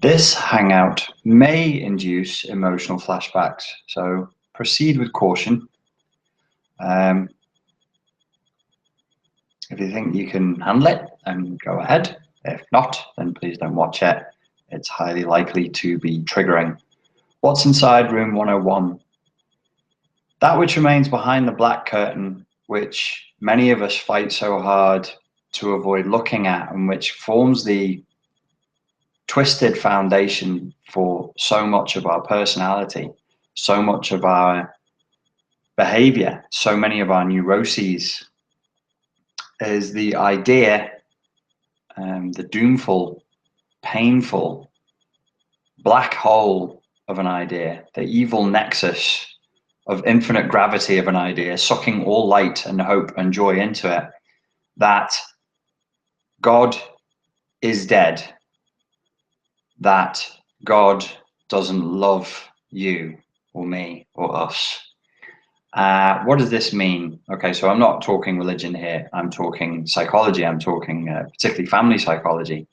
This hangout may induce emotional flashbacks, so proceed with caution. Um, if you think you can handle it, then go ahead. If not, then please don't watch it. It's highly likely to be triggering. What's inside room 101? That which remains behind the black curtain, which many of us fight so hard to avoid looking at, and which forms the twisted foundation for so much of our personality, so much of our behavior, so many of our neuroses, is the idea, the doomful, painful black hole of an idea, the evil nexus of infinite gravity of an idea, sucking all light and hope and joy into it, that God is dead, that God doesn't love you or me or us. What does this mean? Okay, so I'm not talking religion here. I'm talking psychology. I'm talking particularly family psychology.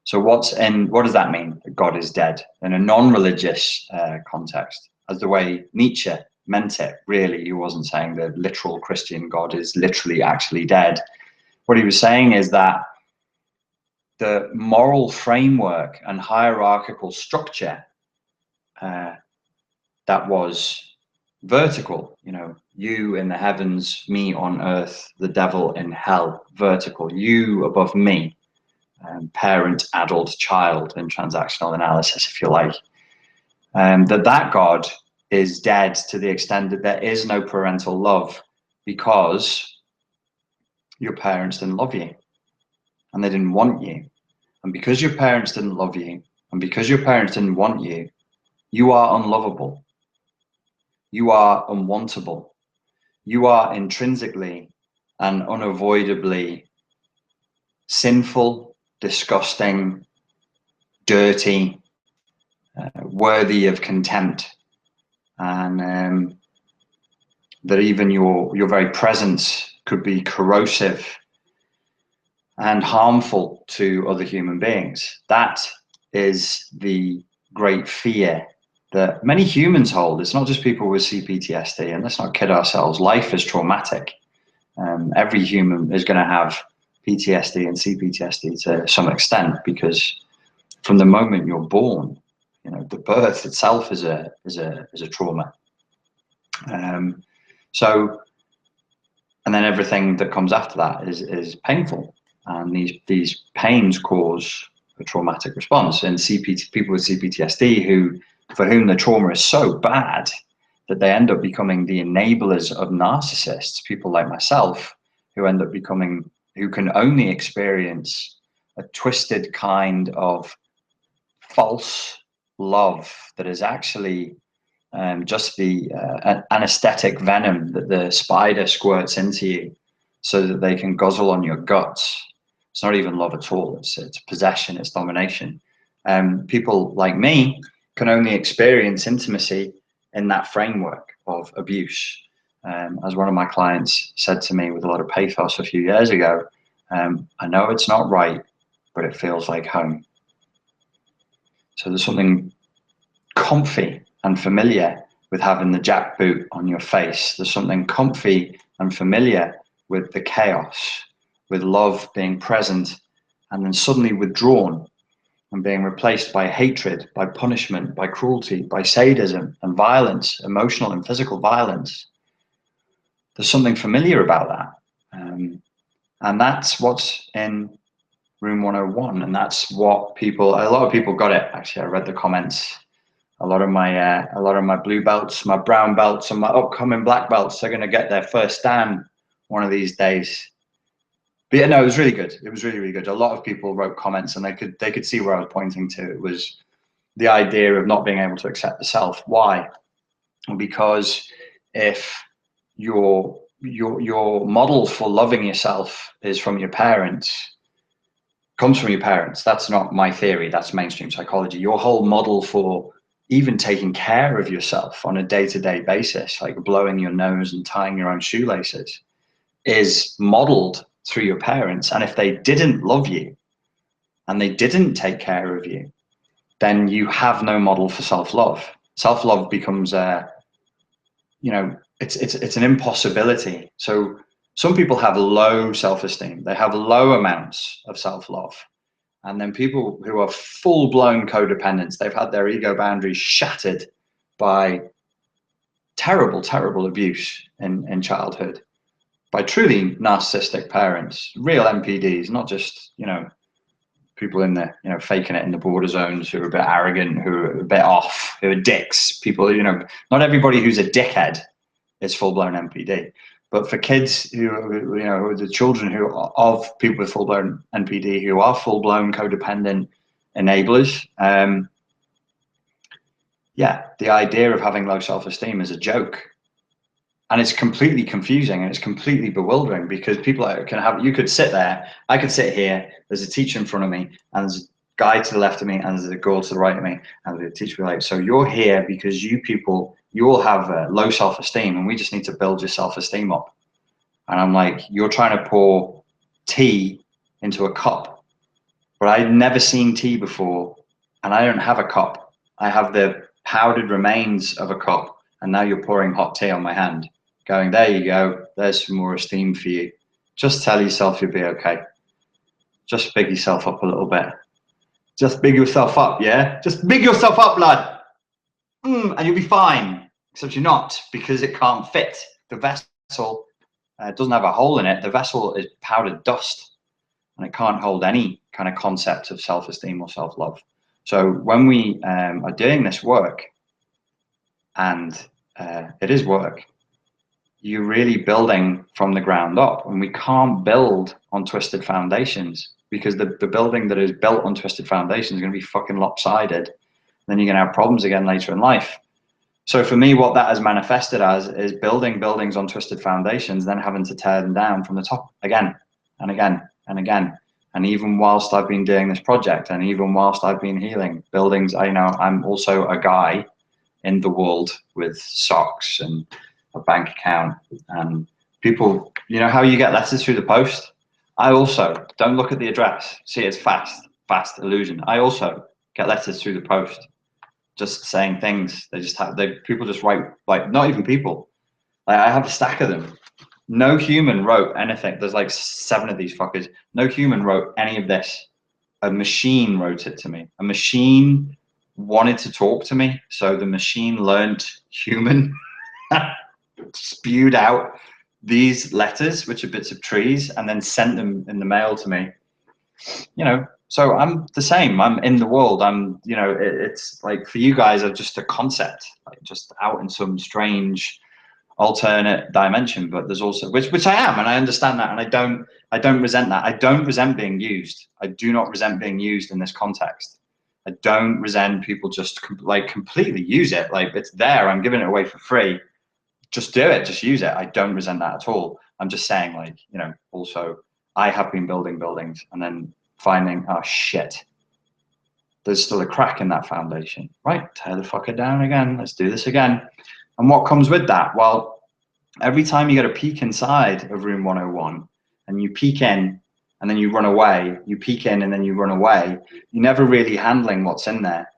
So what does that mean? That God is dead in a non-religious context, as the way Nietzsche meant it. Really, he wasn't saying the literal Christian God is literally actually dead. What he was saying is that the moral framework and hierarchical structure that was vertical, you in the heavens, me on earth, the devil in hell, vertical, you above me, parent, adult, child in transactional analysis, if you like, that God is dead to the extent that there is no parental love because your parents didn't love you and they didn't want you. And because your parents didn't love you and because your parents didn't want you, you are unlovable. You are unwantable. You are intrinsically and unavoidably sinful, disgusting, dirty, worthy of contempt, and that even your very presence could be corrosive and harmful to other human beings. That is the great fear that many humans hold. It's not just people with CPTSD, and let's not kid ourselves. Life is traumatic. Every human is going to have PTSD and CPTSD to some extent, because from the moment you're born, the birth itself is a trauma. So, and then everything that comes after that is painful, and these pains cause a traumatic response. And people with CPTSD for whom the trauma is so bad that they end up becoming the enablers of narcissists, people like myself, who can only experience a twisted kind of false love that is actually just the anesthetic venom that the spider squirts into you so that they can guzzle on your guts. It's not even love at all. It's possession, it's domination. People like me can only experience intimacy in that framework of abuse. As one of my clients said to me with a lot of pathos a few years ago, I know it's not right, but it feels like home. So there's something comfy and familiar with having the jackboot on your face. There's something comfy and familiar with the chaos, with love being present and then suddenly withdrawn and being replaced by hatred, by punishment, by cruelty, by sadism and violence, emotional and physical violence. There's something familiar about that. And that's what's in room 101. And that's what a lot of people got it. Actually, I read the comments. A lot of my blue belts, my brown belts, and my upcoming black belts are going to get their first dan one of these days. But yeah, no, it was really good. It was really, really good. A lot of people wrote comments, and they could see where I was pointing to. It was the idea of not being able to accept the self. Why? Because if your model for loving yourself is from your parents, comes from your parents. That's not my theory. That's mainstream psychology. Your whole model for even taking care of yourself on a day-to-day basis, like blowing your nose and tying your own shoelaces, is modeled through your parents. And if they didn't love you and they didn't take care of you, then you have no model for self-love. Self-love becomes you know, it's an impossibility. So some people have low self-esteem, they have low amounts of self-love. And then people who are full-blown codependents, they've had their ego boundaries shattered by terrible, terrible abuse in childhood, by truly narcissistic parents, real MPDs, not just, you know, people in the, you know, faking it in the border zones who are a bit arrogant, who are a bit off, who are dicks. People, you know, not everybody who's a dickhead is full-blown MPD. But for kids who, you know, the children who are of people with full-blown NPD, who are full-blown codependent enablers, yeah, the idea of having low self-esteem is a joke. And it's completely confusing and it's completely bewildering, because people can have, you could sit there, I could sit here, there's a teacher in front of me, and there's a guy to the left of me, and there's a girl to the right of me, and the teacher will be like, so you're here because you people, you all have low self-esteem, and we just need to build your self-esteem up. And I'm like, you're trying to pour tea into a cup, but I'd never seen tea before, and I don't have a cup. I have the powdered remains of a cup, and now you're pouring hot tea on my hand, going, there you go, there's some more esteem for you. Just tell yourself you'll be okay. Just big yourself up a little bit. Just big yourself up, yeah? Just big yourself up, lad. And you'll be fine. Except you're not, because it can't fit. The vessel doesn't have a hole in it. The vessel is powdered dust, and it can't hold any kind of concept of self-esteem or self-love. So when we are doing this work, and it is work, you're really building from the ground up, and we can't build on twisted foundations, because the building that is built on twisted foundations is going to be fucking lopsided. Then you're going to have problems again later in life. So for me, what that has manifested as is building buildings on twisted foundations, then having to tear them down from the top again and again and again. And even whilst I've been doing this project, and even whilst I've been healing buildings, I know I'm also a guy in the world with socks and a bank account, and people, you know how you get letters through the post? I also don't look at the address. See, it's fast illusion. I also get letters through the post, just saying things. They just have, people just write, like, not even people. Like, I have a stack of them. No human wrote anything. There's like 7 of these fuckers. No human wrote any of this. A machine wrote it to me. A machine wanted to talk to me, so the machine learned human, spewed out these letters, which are bits of trees, and then sent them in the mail to me. You know, so I'm the same. I'm in the world. I'm, you know, it's like, for you guys, I'm just a concept, like just out in some strange alternate dimension. But there's also, which I am, and I understand that, and I don't resent that. I don't resent being used. I do not resent being used in this context. I don't resent people just like completely use it. Like, it's there. I'm giving it away for free. Just do it. Just use it. I don't resent that at all. I'm just saying, like, you know, also I have been building buildings and then finding, oh shit, there's still a crack in that foundation. Right, tear the fucker down again. Let's do this again. And what comes with that? Well, every time you get a peek inside of room 101, and you peek in and then you run away, you peek in and then you run away, you're never really handling what's in there.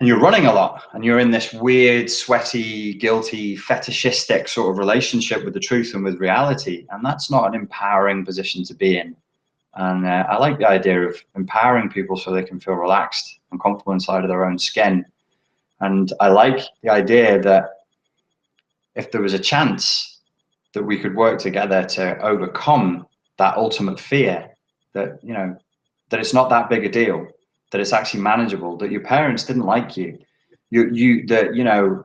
And you're running a lot, and you're in this weird, sweaty, guilty, fetishistic sort of relationship with the truth and with reality. And that's not an empowering position to be in. And I like the idea of empowering people so they can feel relaxed and comfortable inside of their own skin. And I like the idea that if there was a chance that we could work together to overcome that ultimate fear, that, you know, that it's not that big a deal, that it's actually manageable, that your parents didn't like you, that, you know,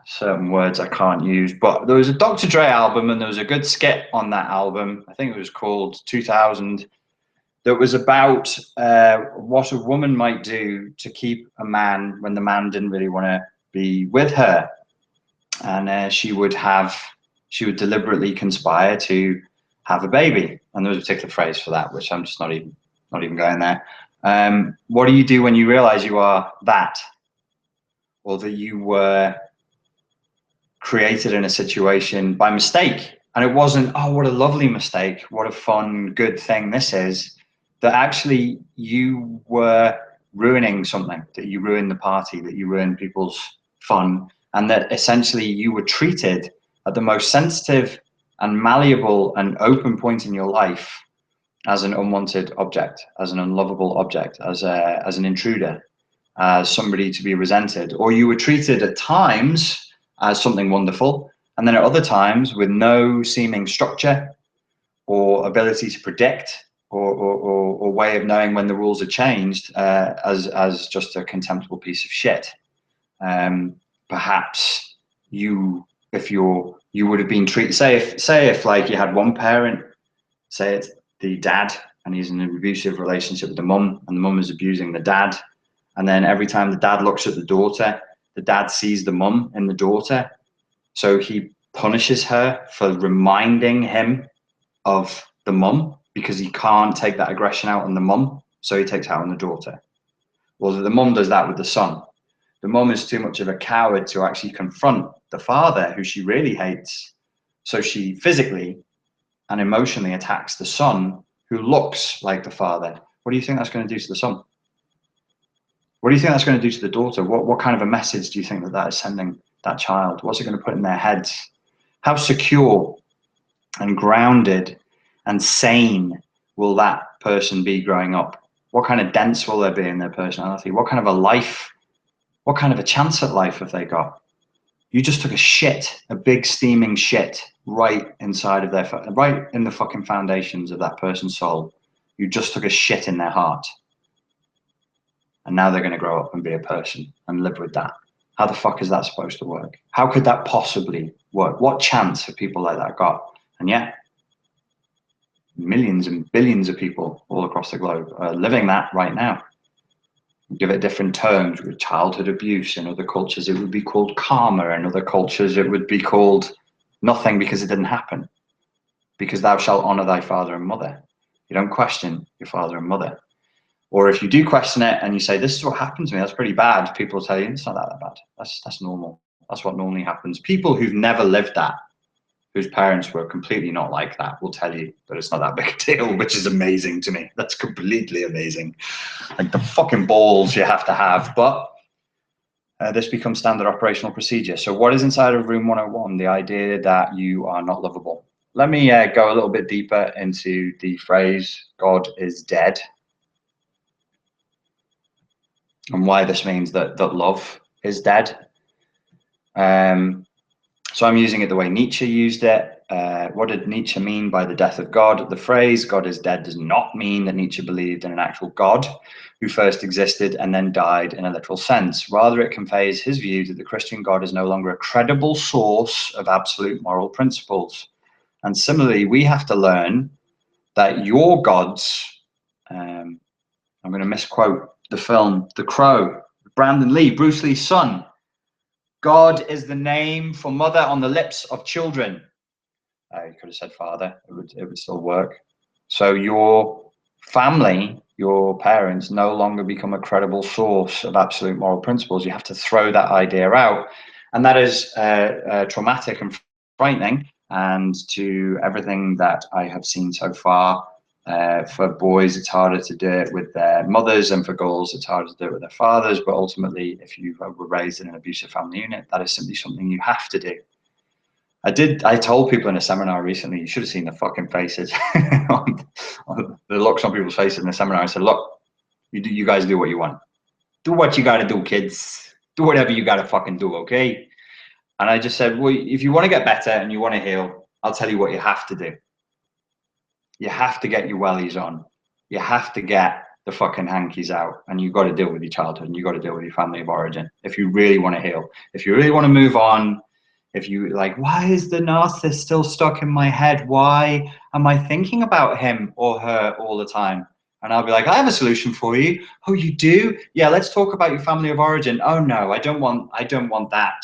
certain words I can't use, but there was a Dr. Dre album, and there was a good skit on that album. I think it was called 2000. That was about what a woman might do to keep a man when the man didn't really want to be with her, and she would deliberately conspire to have a baby. And there was a particular phrase for that, which I'm just not even going there. What do you do when you realize you are that, or that you were created in a situation by mistake? And it wasn't, oh, what a lovely mistake, what a fun, good thing this is. that actually you were ruining something, that you ruined the party, that you ruined people's fun, and that essentially you were treated at the most sensitive and malleable and open point in your life as an unwanted object, as an unlovable object, as an intruder, as somebody to be resented, or you were treated at times as something wonderful, and then at other times with no seeming structure or ability to predict or way of knowing when the rules are changed, as just a contemptible piece of shit. Perhaps you would have been treated, say if like you had one parent, say it's the dad, and he's in an abusive relationship with the mum, and the mum is abusing the dad, and then every time the dad looks at the dad sees the mum in the daughter, so he punishes her for reminding him of the mum because he can't take that aggression out on the mum, so he takes it out on the daughter. Well, the mum does that with the son. The mum is too much of a coward to actually confront the father, who she really hates, so she physically and emotionally attacks the son, who looks like the father. What do you think that's going to do to the son? What do you think that's going to do to the daughter? What kind of a message do you think that is sending that child? What's it going to put in their heads? How secure and grounded and sane will that person be growing up? What kind of dents will there be in their personality? What kind of a life, what kind of a chance at life have they got? You just took a shit, a big steaming shit, right inside of their, right in the fucking foundations of that person's soul. You just took a shit in their heart. And now they're going to grow up and be a person and live with that. How the fuck is that supposed to work? How could that possibly work? What chance have people like that got? And yet, millions and billions of people all across the globe are living that right now. Give it different terms, with childhood abuse. In other cultures, it would be called karma. In other cultures, it would be called nothing because it didn't happen. Because thou shalt honor thy father and mother. You don't question your father and mother. Or if you do question it and you say, this is what happened to me, that's pretty bad, people will tell you, it's not that bad. That's normal. That's what normally happens. People who've never lived that, whose parents were completely not like that, will tell you that it's not that big a deal, which is amazing to me. That's completely amazing. Like the fucking balls you have to have. But this becomes standard operational procedure. So what is inside of room 101? The idea that you are not lovable. Let me go a little bit deeper into the phrase, God is dead, and why this means that love is dead. So I'm using it the way Nietzsche used it. What did Nietzsche mean by the death of God? The phrase God is dead does not mean that Nietzsche believed in an actual God who first existed and then died in a literal sense. Rather, it conveys his view that the Christian God is no longer a credible source of absolute moral principles. And similarly, we have to learn that your gods, I'm going to misquote the film The Crow, Brandon Lee, Bruce Lee's son. God is the name for mother on the lips of children. You could have said father, it would still work. So your family, your parents, no longer become a credible source of absolute moral principles. You have to throw that idea out. And that is traumatic and frightening. And to everything that I have seen so far, for boys, it's harder to do it with their mothers, and for girls, it's harder to do it with their fathers. But ultimately, if you were raised in an abusive family unit, that is simply something you have to do. I told people in a seminar recently, you should have seen the fucking faces, on the looks on people's faces in the seminar. I said, look, you guys do what you want. Do what you got to do, kids. Do whatever you got to fucking do, okay? And I just said, well, if you want to get better and you want to heal, I'll tell you what you have to do. You have to get your wellies on. You have to get the fucking hankies out, and you've got to deal with your childhood, and you've got to deal with your family of origin if you really want to heal. If you really want to move on, if you like, why is the narcissist still stuck in my head? Why am I thinking about him or her all the time? And I'll be like, I have a solution for you. Oh, you do? Yeah, let's talk about your family of origin. Oh no, I don't want that.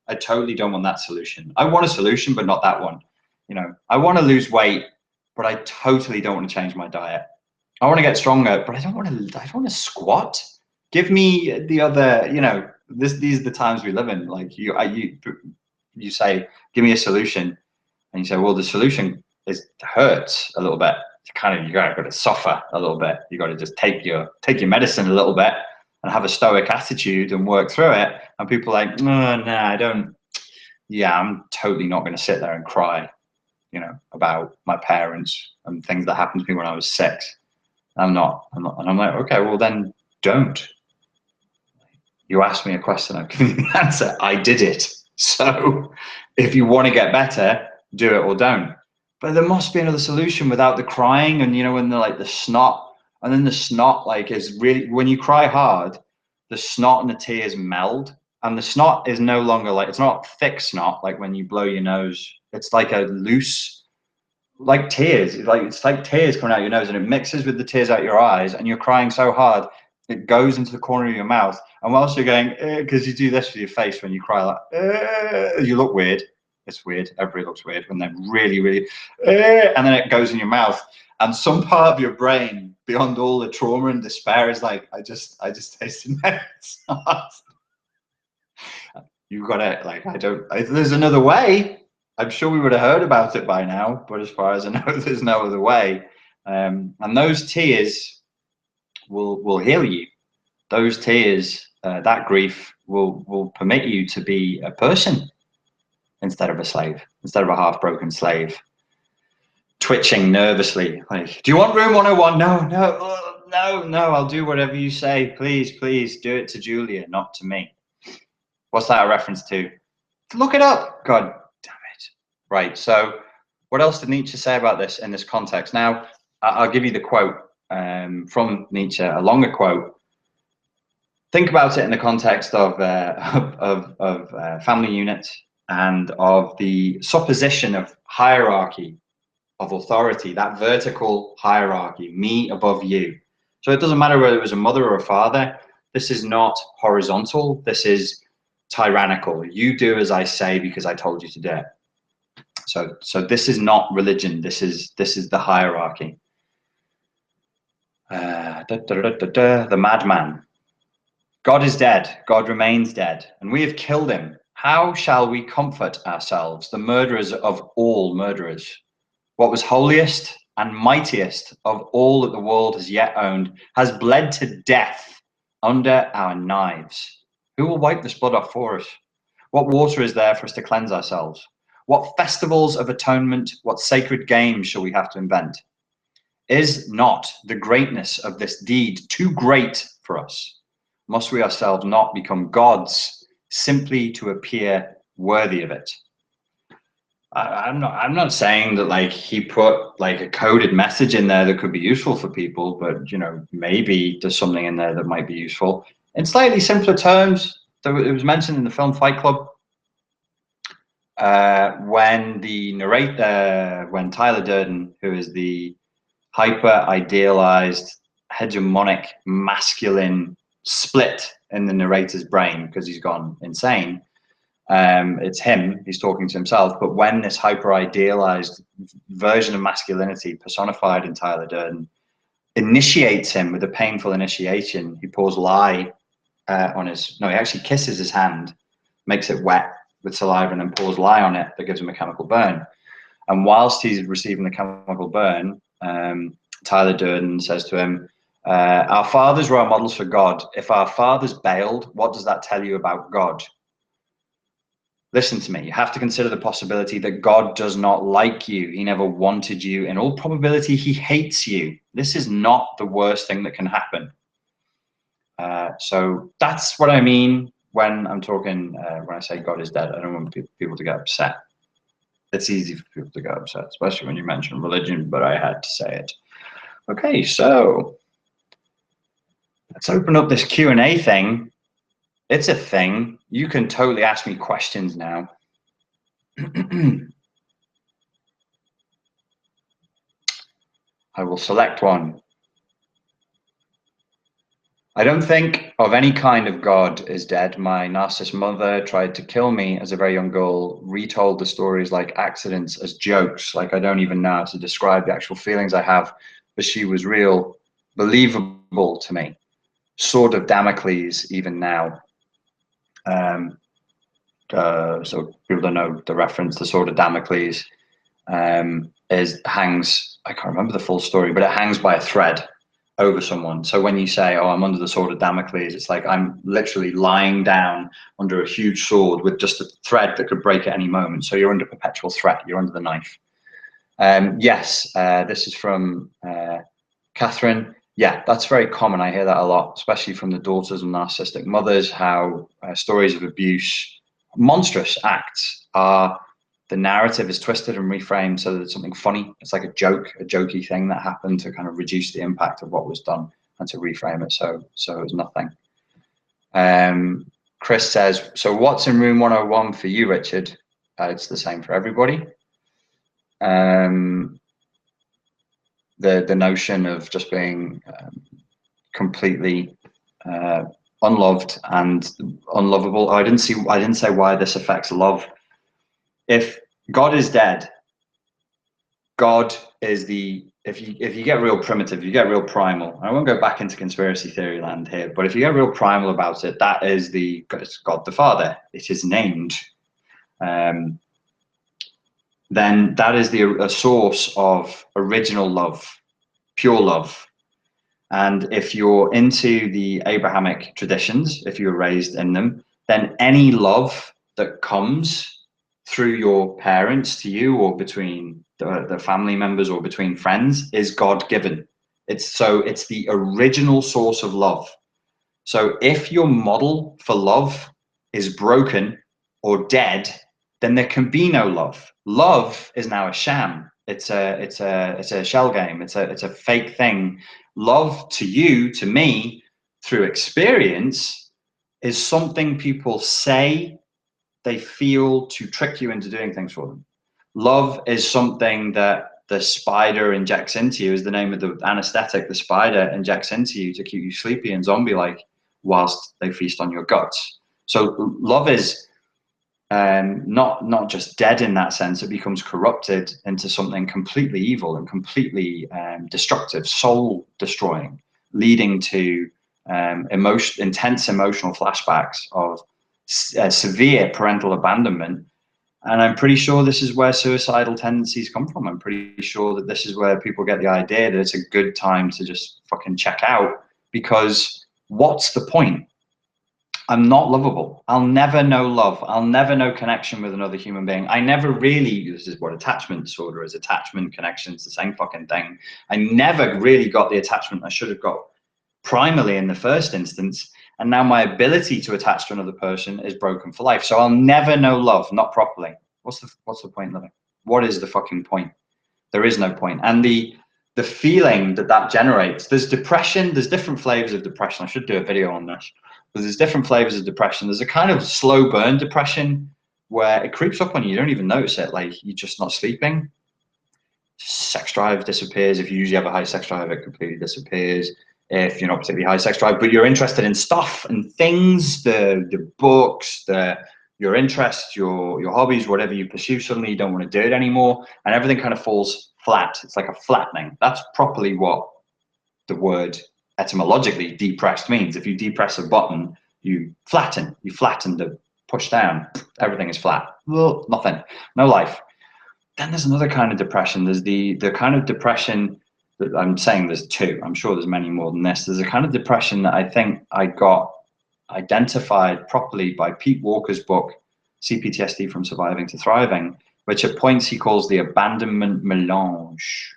I totally don't want that solution. I want a solution, but not that one. You know, I want to lose weight, but I totally don't want to change my diet. I want to get stronger, but I don't want to squat. Give me the other, you know, these are the times we live in. Like you say, give me a solution. And you say, well, the solution hurts a little bit. you got to suffer a little bit. You got to just take your medicine a little bit and have a stoic attitude and work through it. And people are like, no, I don't. Yeah, I'm totally not going to sit there and cry, about my parents and things that happened to me when I was 6. I'm not. And I'm like, okay, well then don't. You asked me a question, I've given you the answer. I did it. So if you want to get better, do it or don't. But there must be another solution without the crying and, when the snot, and then the snot is really, when you cry hard, the snot and the tears meld, and the snot is no longer it's not thick snot like when you blow your nose. It's like a loose, like tears. It's like tears coming out your nose, and it mixes with the tears out your eyes, and you're crying so hard it goes into the corner of your mouth. And whilst you're going, because you do this with your face when you cry, you look weird. It's weird. Everybody looks weird when they're really, really, and then it goes in your mouth. And some part of your brain, beyond all the trauma and despair, is like, I just tasted my snot. You've got to, there's another way. I'm sure we would have heard about it by now, but as far as I know, there's no other way. And those tears will heal you. Those tears, that grief will permit you to be a person instead of a slave, instead of a half-broken slave, twitching nervously. Like, do you want room 101? No, I'll do whatever you say. Please do it to Julia, not to me. What's that a reference to? Look it up. God damn it. Right. So what else did Nietzsche say about this in this context? Now, I'll give you the quote from Nietzsche, a longer quote. Think about it in the context of family units and of the supposition of hierarchy, of authority, that vertical hierarchy, me above you. So it doesn't matter whether it was a mother or a father. This is not horizontal. This is tyrannical. You do as I say because I told you to do it. So this is not religion. This is the hierarchy. The madman. God is dead. God remains dead, and we have killed him. How shall we comfort ourselves, the murderers of all murderers? What was holiest and mightiest of all that the world has yet owned has bled to death under our knives. Who will wipe this blood off for us? What water is there for us to cleanse ourselves? What festivals of atonement, what sacred games shall we have to invent? Is not the greatness of this deed too great for us? Must we ourselves not become gods simply to appear worthy of it? I'm not saying that he put a coded message in there that could be useful for people, but maybe there's something in there that might be useful in slightly simpler terms. It was mentioned in the film Fight Club when the narrator, when Tyler Durden, who is the hyper idealized, hegemonic, masculine split in the narrator's brain because he's gone insane. It's him, he's talking to himself, but when this hyper idealized version of masculinity personified in Tyler Durden initiates him with a painful initiation, he pours lye he actually kisses his hand, makes it wet with saliva, and then pours lye on it that gives him a chemical burn. And whilst he's receiving the chemical burn, Tyler Durden says to him, our fathers were our models for God. If our fathers bailed, what does that tell you about God? Listen to me. You have to consider the possibility that God does not like you. He never wanted you. In all probability, he hates you. This is not the worst thing that can happen. So that's what I mean when I'm talking, when I say God is dead. I don't want people to get upset. It's easy for people to get upset, especially when you mention religion, but I had to say it. Okay, so let's open up this Q&A thing. It's a thing. You can totally ask me questions now. I will select one. I don't think of any kind of God is dead. My narcissist mother tried to kill me as a very young girl, retold the stories like accidents as jokes. Like I don't even know how to describe the actual feelings I have, but she was real, believable to me. Sword of Damocles even now. So people don't know the reference. The Sword of Damocles hangs I can't remember the full story, but it hangs by a thread over someone. So when you say, oh, I'm under the sword of Damocles, it's like I'm literally lying down under a huge sword with just a thread that could break at any moment. So you're under perpetual threat. You're under the knife. Yes, this is from Catherine. Yeah, that's very common. I hear that a lot, especially from the daughters of narcissistic mothers, how stories of abuse, monstrous acts are, the narrative is twisted and reframed so that it's something funny. It's like a joke, a jokey thing that happened to kind of reduce the impact of what was done and to reframe it so it was nothing. Chris says, so what's in room 101 for you, Richard? It's the same for everybody. The notion of just being completely unloved and unlovable. I didn't say why this affects love. If God is dead, God is the, if you get real primitive, you get real primal. I won't go back into conspiracy theory land here, but if you get real primal about it, that is it's God the Father. It is named. Then that is a source of original love, pure love. And if you're into the Abrahamic traditions, if you were raised in them, then any love that comes through your parents to you, or between the family members, or between friends, is God-given. It's the original source of love. So if your model for love is broken or dead, then there can be no love. Love is now a sham. It's a shell game. It's a fake thing. Love to you, to me, through experience, is something people say they feel to trick you into doing things for them. Love is something that the spider injects into you, is the name of the anesthetic the spider injects into you to keep you sleepy and zombie-like whilst they feast on your guts. So love is not just dead in that sense. It becomes corrupted into something completely evil and completely destructive, soul destroying, leading to intense emotional flashbacks of severe parental abandonment. And I'm pretty sure this is where suicidal tendencies come from. I'm pretty sure that this is where people get the idea that it's a good time to just fucking check out, because what's the point? I'm not lovable. I'll never know love. I'll never know connection with another human being. I never really, this is what attachment disorder is. Attachment, connection, it's the same fucking thing. I never really got the attachment I should have got primarily in the first instance. And now my ability to attach to another person is broken for life. So I'll never know love, not properly. What's the point living? What is the fucking point? There is no point. And the feeling that generates, there's depression, there's different flavors of depression. I should do a video on this. But there's different flavors of depression. There's a kind of slow burn depression where it creeps up on you. You don't even notice it. Like, you're just not sleeping. Sex drive disappears. If you usually have a high sex drive, it completely disappears. If you're not particularly high sex drive, but you're interested in stuff and things, the books, your interests, your hobbies, whatever you pursue, suddenly you don't want to do it anymore, and everything kind of falls flat. It's like a flattening. That's properly what the word etymologically depressed means. If you depress a button, you flatten the push down. Everything is flat. Well, nothing, no life. Then there's another kind of depression. There's the kind of depression, I'm saying there's two. I'm sure there's many more than this. There's a kind of depression that I think I got identified properly by Pete Walker's book, CPTSD from Surviving to Thriving, which at points he calls the abandonment melange,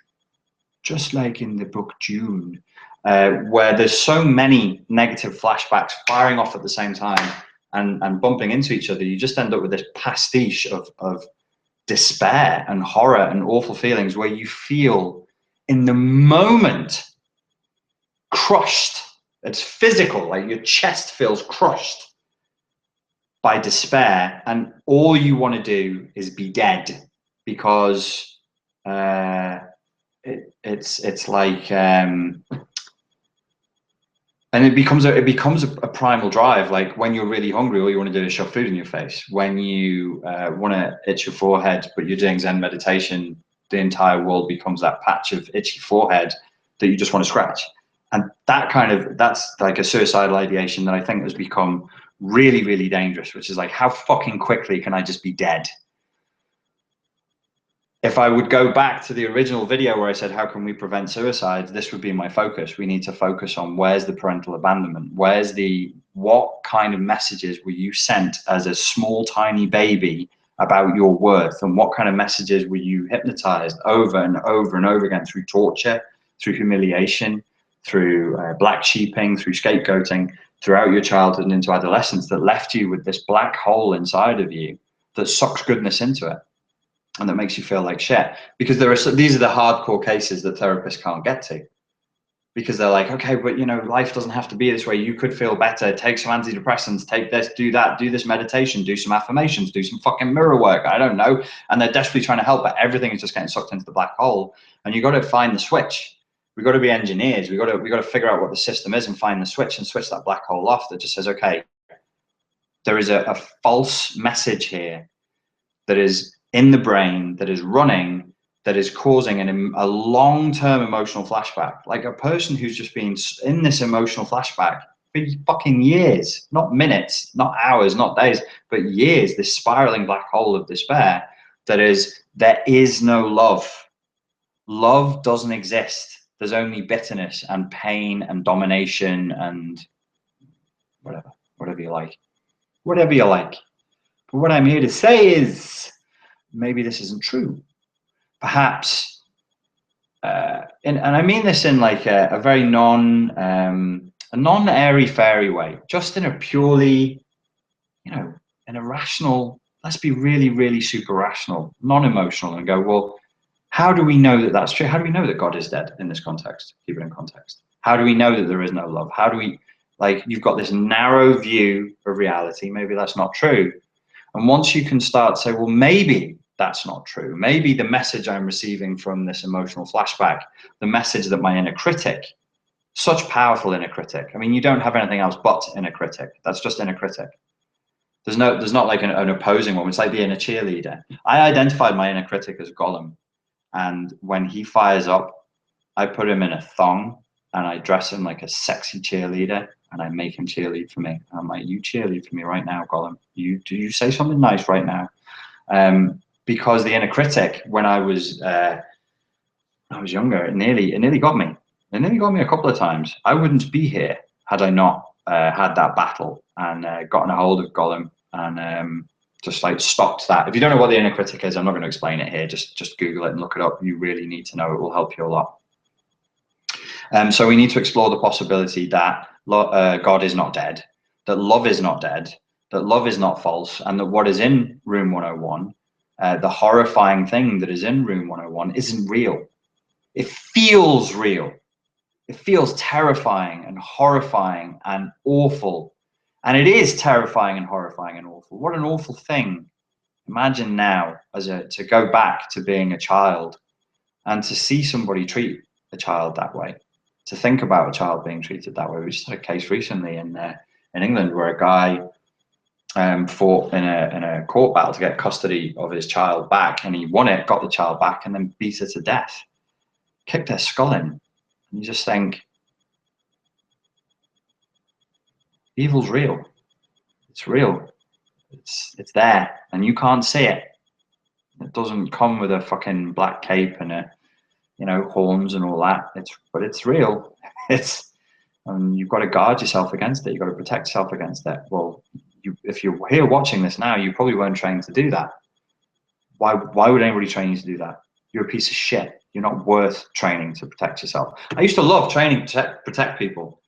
just like in the book June, where there's so many negative flashbacks firing off at the same time and bumping into each other. You just end up with this pastiche of despair and horror and awful feelings where you feel in the moment crushed. It's physical, like your chest feels crushed by despair, and all you want to do is be dead, because it's like and it becomes a primal drive. Like when you're really hungry, all you want to do is shove food in your face. When you want to itch your forehead, but you're doing Zen meditation, the entire world becomes that patch of itchy forehead that you just want to scratch. And that's like a suicidal ideation that I think has become really, really dangerous, which is like, how fucking quickly can I just be dead? if I would go back to the original video where I said, how can we prevent suicide? This would be my focus. We need to focus on where's the parental abandonment? What kind of messages were you sent as a small, tiny baby about your worth? And what kind of messages were you hypnotized over and over and over again through torture, through humiliation, through black sheeping, through scapegoating throughout your childhood and into adolescence that left you with this black hole inside of you that sucks goodness into it? And that makes you feel like shit, because these are the hardcore cases that therapists can't get to, because they're like, okay, but you know, life doesn't have to be this way. You could feel better. Take some antidepressants, take this, do that, do this meditation, do some affirmations, do some fucking mirror work. I don't know. And they're desperately trying to help, but everything is just getting sucked into the black hole. And you got to find the switch. We've got to be engineers. We got to figure out what the system is and find the switch and switch that black hole off that just says, okay, there is a false message here that is in the brain, that is running, that is causing a long-term emotional flashback. Like a person who's just been in this emotional flashback for fucking years, not minutes, not hours, not days, but years, this spiraling black hole of despair that is, there is no love. Love doesn't exist. There's only bitterness and pain and domination and whatever you like. Whatever you like. But what I'm here to say is, maybe this isn't true. Perhaps, and I mean this in like a very non-airy fairy way, just in a purely, you know, in a rational, let's be really, really super rational, non-emotional, and go, well, how do we know that that's true? How do we know that God is dead in this context? Keep it in context. How do we know that there is no love? How do we, like, you've got this narrow view of reality. Maybe that's not true. And once you can start to say, well, maybe that's not true. Maybe the message I'm receiving from this emotional flashback, the message that my inner critic, such powerful inner critic. I mean, you don't have anything else but inner critic. That's just inner critic. There's not like an opposing one. It's like the inner cheerleader. I identified my inner critic as Gollum. And when he fires up, I put him in a thong and I dress him like a sexy cheerleader and I make him cheerlead for me. I'm like, you cheerlead for me right now, Gollum. Do you say something nice right now? Because the inner critic, when I was younger, it nearly got me. It nearly got me a couple of times. I wouldn't be here had I not had that battle and gotten a hold of Gollum and just like stopped that. If you don't know what the inner critic is, I'm not going to explain it here. Just Google it and look it up. You really need to know. It will help you a lot. So we need to explore the possibility that God is not dead, that love is not dead, that love is not false, and that what is in room 101, the horrifying thing that is in room 101, isn't real. It feels real. It feels terrifying and horrifying and awful. And it is terrifying and horrifying and awful. What an awful thing. Imagine now to go back to being a child and to see somebody treat a child that way, to think about a child being treated that way. We just had a case recently in England where a guy fought in a court battle to get custody of his child back, and he won it, got the child back, and then beat her to death, kicked their skull in. And you just think, evil's real. It's real. It's there, and you can't see it. It doesn't come with a fucking black cape and horns and all that. But it's real. And you've got to guard yourself against it. You've got to protect yourself against it. Well, if you're here watching this now, you probably weren't trained to do that. Why would anybody train you to do that? You're a piece of shit. You're not worth training to protect yourself. I used to love training to protect people,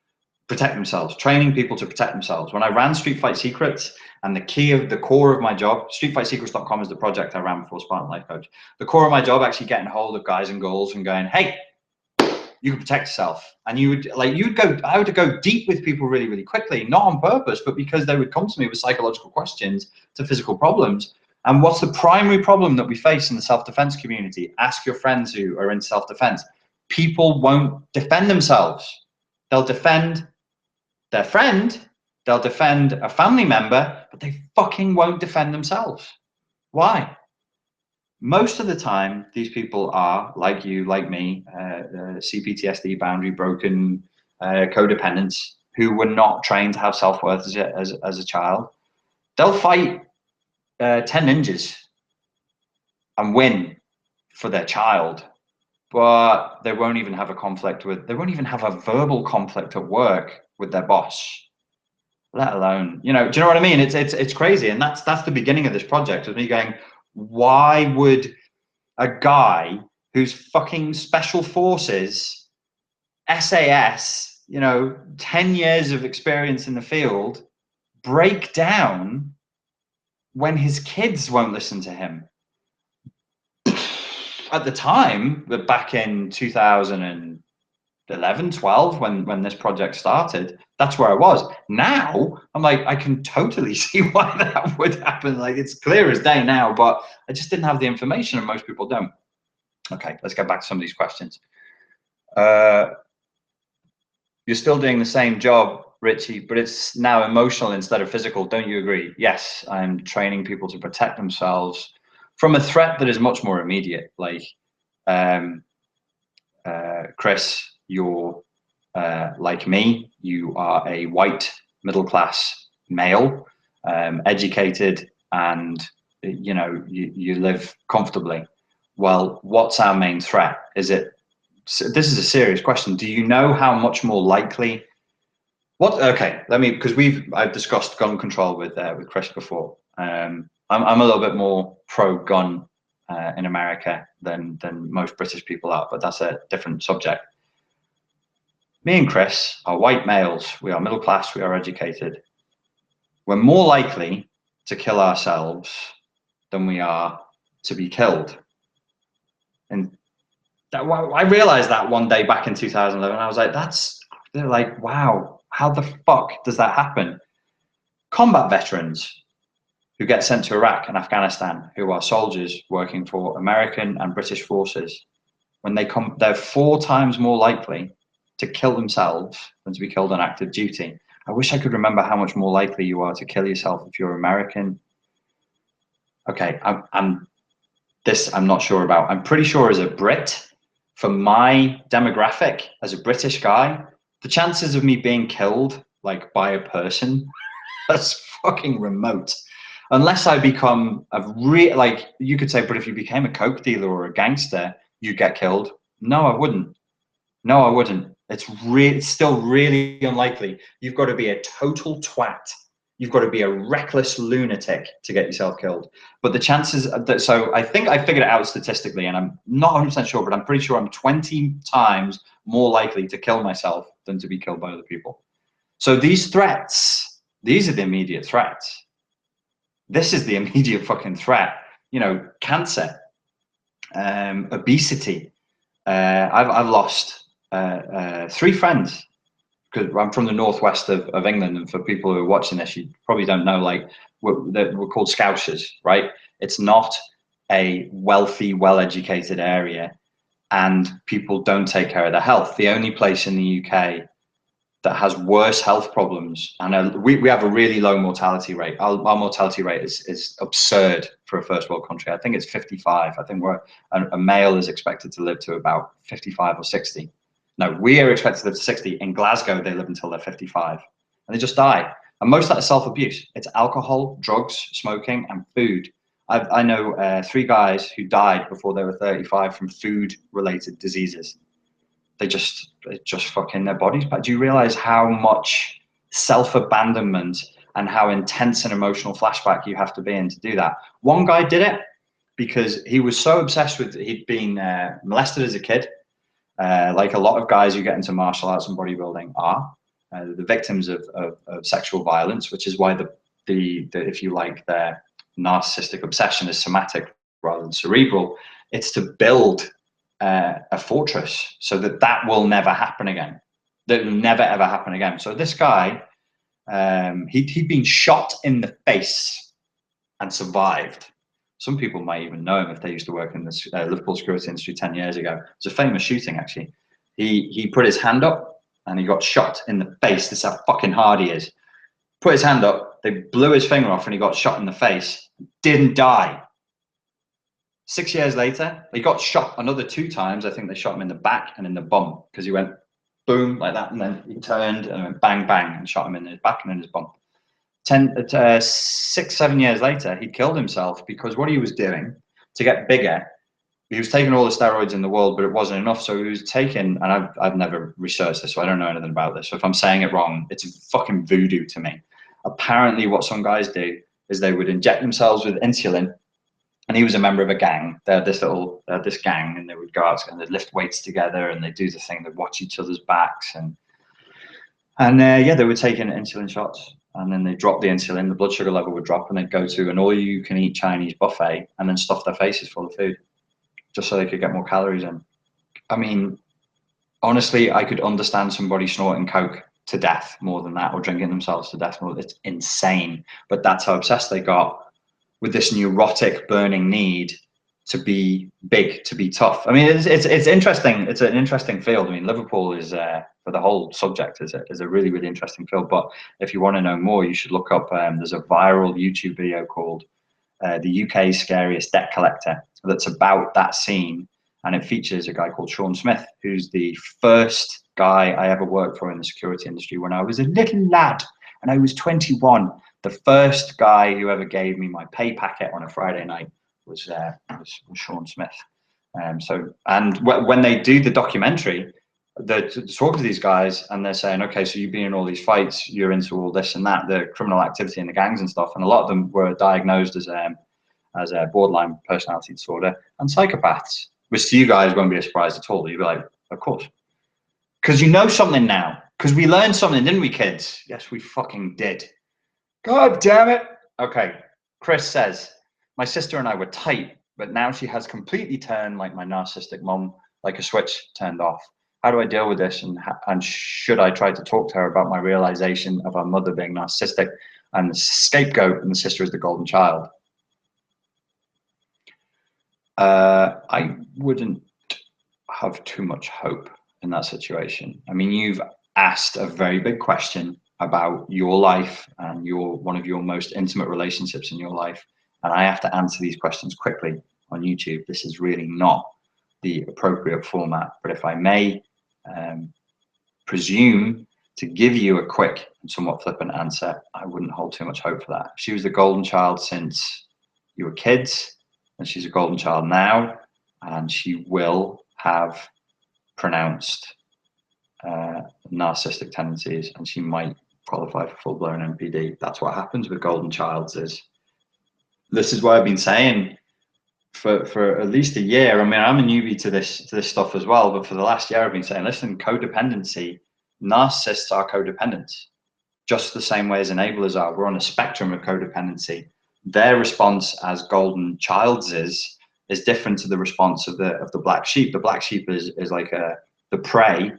protect themselves, training people to protect themselves. When I ran Street Fight Secrets, and the core of my job, streetfightsecrets.com is the project I ran before Spartan Life Coach. The core of my job, actually getting hold of guys and girls and going, hey, you can protect yourself. And I would go deep with people really, really quickly, not on purpose, but because they would come to me with psychological questions to physical problems. And what's the primary problem that we face in the self-defense community? Ask your friends who are in self-defense. People won't defend themselves. They'll defend their friend, they'll defend a family member, but they fucking won't defend themselves. Why? Most of the time, these people are, like you, like me, CPTSD, boundary broken, codependents, who were not trained to have self-worth as a child. They'll fight 10 ninjas and win for their child, but they won't even have a conflict with, they won't even have a verbal conflict at work with their boss, let alone, you know, do you know what I mean? It's crazy. And that's the beginning of this project, of me going, why would a guy who's fucking special forces, SAS, you know, 10 years of experience in the field, break down when his kids won't listen to him? At the time, but back in 2011, 12, when this project started, that's where I was. Now I'm like, I can totally see why that would happen. Like, it's clear as day now, but I just didn't have the information, and most people don't. Okay, let's get back to some of these questions. You're still doing the same job, Richie, but it's now emotional instead of physical. Don't you agree? Yes, I'm training people to protect themselves from a threat that is much more immediate. Like, Chris, you're like me. You are a white middle-class male, educated, and you know, you live comfortably. Well, what's our main threat? Is it? This is a serious question. Do you know how much more likely? What? Okay, let me, because I've discussed gun control with Chris before. I'm a little bit more pro-gun in America than most British people are, but that's a different subject. Me and Chris are white males. We are middle class. We are educated. We're more likely to kill ourselves than we are to be killed. And I realized that one day back in 2011. I was like, they're like, wow, how the fuck does that happen? Combat veterans who get sent to Iraq and Afghanistan, who are soldiers working for American and British forces, when they come, they're 4 times more likely to kill themselves than to be killed on active duty. I wish I could remember how much more likely you are to kill yourself if you're American. Okay, I'm not sure about. I'm pretty sure as a Brit, for my demographic, as a British guy, the chances of me being killed like by a person, that's fucking remote. Unless I become a like, you could say, but if you became a coke dealer or a gangster, you'd get killed. No, I wouldn't. No, I wouldn't. It's still really unlikely. You've got to be a total twat. You've got to be a reckless lunatic to get yourself killed. But the chances that, so I think I figured it out statistically, and I'm not 100% sure, but I'm pretty sure I'm 20 times more likely to kill myself than to be killed by other people. So these threats, these are the immediate threats. This is the immediate fucking threat. You know, cancer, obesity. I've lost 3 friends, because I'm from the northwest of England, and for people who are watching this, you probably don't know, like, we're called Scousers, right? It's not a wealthy, well-educated area, and people don't take care of their health. The only place in the UK that has worse health problems, and we have a really low mortality rate. Our mortality rate is absurd for a first world country. I think it's 55. I think a male is expected to live to about 55 or 60. No, we are expected to live to 60. In Glasgow, they live until they're 55, and they just die. And most of that is self-abuse. It's alcohol, drugs, smoking, and food. I know 3 guys who died before they were 35 from food-related diseases. They just fucking their bodies back. Do you realize how much self-abandonment and how intense an emotional flashback you have to be in to do that? One guy did it because he was so obsessed with, he'd been molested as a kid, like a lot of guys who get into martial arts and bodybuilding are, the victims of sexual violence, which is why the if you like, their narcissistic obsession is somatic rather than cerebral. It's to build a fortress so that will never happen again. That will never ever happen again. So this guy, he'd been shot in the face and survived. Some people might even know him if they used to work in the Liverpool security industry 10 years ago. It's a famous shooting, actually. He put his hand up and he got shot in the face. This is how fucking hard he is. Put his hand up, they blew his finger off, and he got shot in the face. Didn't die. 6 years later, he got shot another 2 times. I think they shot him in the back and in the bum, because he went boom like that, and then he turned and went bang bang and shot him in his back and in his bum. 6, 7 years later, he killed himself because what he was doing to get bigger, he was taking all the steroids in the world, but it wasn't enough. So he was taking, and I've never researched this, so I don't know anything about this. So if I'm saying it wrong, it's fucking voodoo to me. Apparently what some guys do is they would inject themselves with insulin, and he was a member of a gang. They had this gang, and they would go out and they'd lift weights together, and they'd do the thing, they'd watch each other's backs, and yeah, they were taking insulin shots, and then they drop the insulin, the blood sugar level would drop, and they'd go to an all-you-can-eat Chinese buffet and then stuff their faces full of food, just so they could get more calories in. I mean, honestly, I could understand somebody snorting coke to death more than that, or drinking themselves to death more. It's insane, but that's how obsessed they got with this neurotic burning need to be big, to be tough. I mean, it's interesting. It's an interesting field. I mean, Liverpool is for the whole subject is a really, really interesting field. But if you want to know more, you should look up. There's a viral YouTube video called "The UK's Scariest Debt Collector" that's about that scene, and it features a guy called Sean Smith, who's the first guy I ever worked for in the security industry when I was a little lad and I was 21. The first guy who ever gave me my pay packet on a Friday night was Sean Smith. When they do the documentary, they're talking to these guys and they're saying, okay, so you've been in all these fights, you're into all this and that, the criminal activity in the gangs and stuff, and a lot of them were diagnosed as a borderline personality disorder and psychopaths, which to you guys won't be a surprise at all. You'll be like, of course. Because you know something now. Because we learned something, didn't we, kids? Yes, we fucking did. God damn it. Okay, Chris says, my sister and I were tight, but now she has completely turned like my narcissistic mom, like a switch turned off. How do I deal with this? And should I try to talk to her about my realization of our mother being narcissistic and the scapegoat, and the sister is the golden child? I wouldn't have too much hope in that situation. I mean, you've asked a very big question about your life and one of your most intimate relationships in your life, and I have to answer these questions quickly on YouTube. This is really not the appropriate format, but if I may presume to give you a quick and somewhat flippant answer, I wouldn't hold too much hope for that. She was the golden child since you were kids, and she's a golden child now, and she will have pronounced narcissistic tendencies, and she might qualify for full-blown NPD. That's what happens with golden childs. This is what I've been saying for at least a year. I mean, I'm a newbie to this stuff as well, but for the last year I've been saying, listen, codependency, narcissists are codependents, just the same way as enablers are. We're on a spectrum of codependency. Their response as golden childs is different to the response of the black sheep. The black sheep is like the prey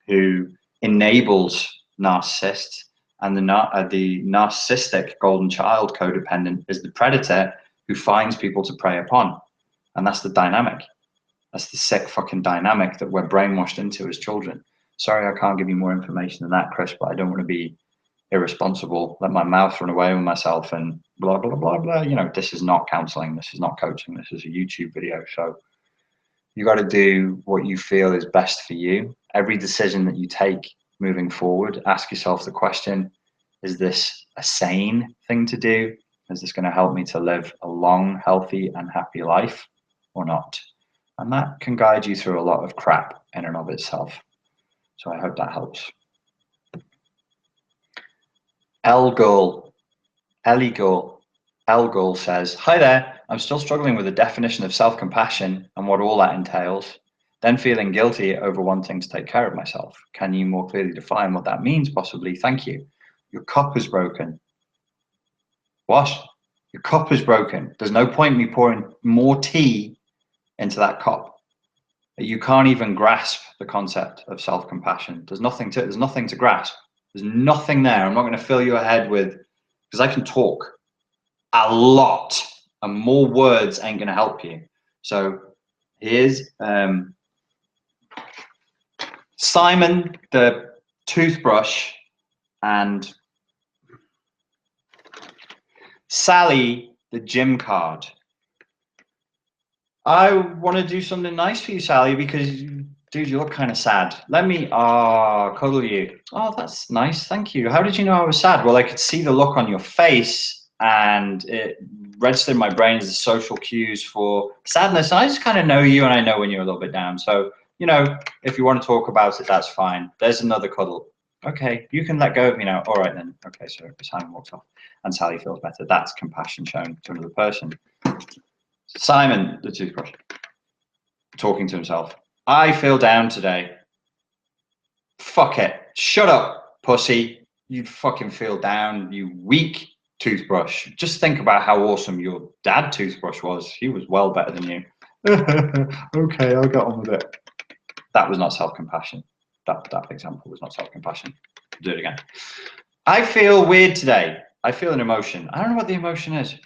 who enables narcissists, and the narcissistic golden child codependent is the predator who finds people to prey upon. And that's the dynamic. That's the sick fucking dynamic that we're brainwashed into as children. Sorry, I can't give you more information than that, Chris, but I don't want to be irresponsible, let my mouth run away with myself and blah, blah, blah, blah. You know, this is not counseling. This is not coaching. This is a YouTube video. So you got to do what you feel is best for you. Every decision that you take moving forward, ask yourself the question, is this a sane thing to do? Is this going to help me to live a long, healthy, and happy life or not? And that can guide you through a lot of crap in and of itself. So I hope that helps. Ellie Girl says, hi there, I'm still struggling with the definition of self-compassion and what all that entails, then feeling guilty over wanting to take care of myself. Can you more clearly define what that means, possibly? Thank you. Your cup is broken. What? Your cup is broken. There's no point in me pouring more tea into that cup. You can't even grasp the concept of self-compassion. There's nothing to grasp. There's nothing there. I'm not going to fill your head with, because I can talk a lot and more words ain't going to help you. So here's Simon the toothbrush and Sally the gym card. I want to do something nice for you, Sally, because, dude, you look kind of sad. Let me, cuddle you. Oh, that's nice. Thank you. How did you know I was sad? Well, I could see the look on your face, and it registered in my brain as the social cues for sadness. And I just kind of know you, and I know when you're a little bit down. So, you know, if you want to talk about it, that's fine. There's another cuddle. Okay, you can let go of me now. All right then. Okay, so Simon walks off and Sally feels better. That's compassion shown to another person. Simon, the toothbrush, talking to himself. I feel down today. Fuck it. Shut up, pussy. You fucking feel down, you weak toothbrush. Just think about how awesome your dad toothbrush was. He was well better than you. Okay, I'll get on with it. That was not self-compassion. That example was not self-compassion. Do it again. I feel weird today. I feel an emotion. I don't know what the emotion is.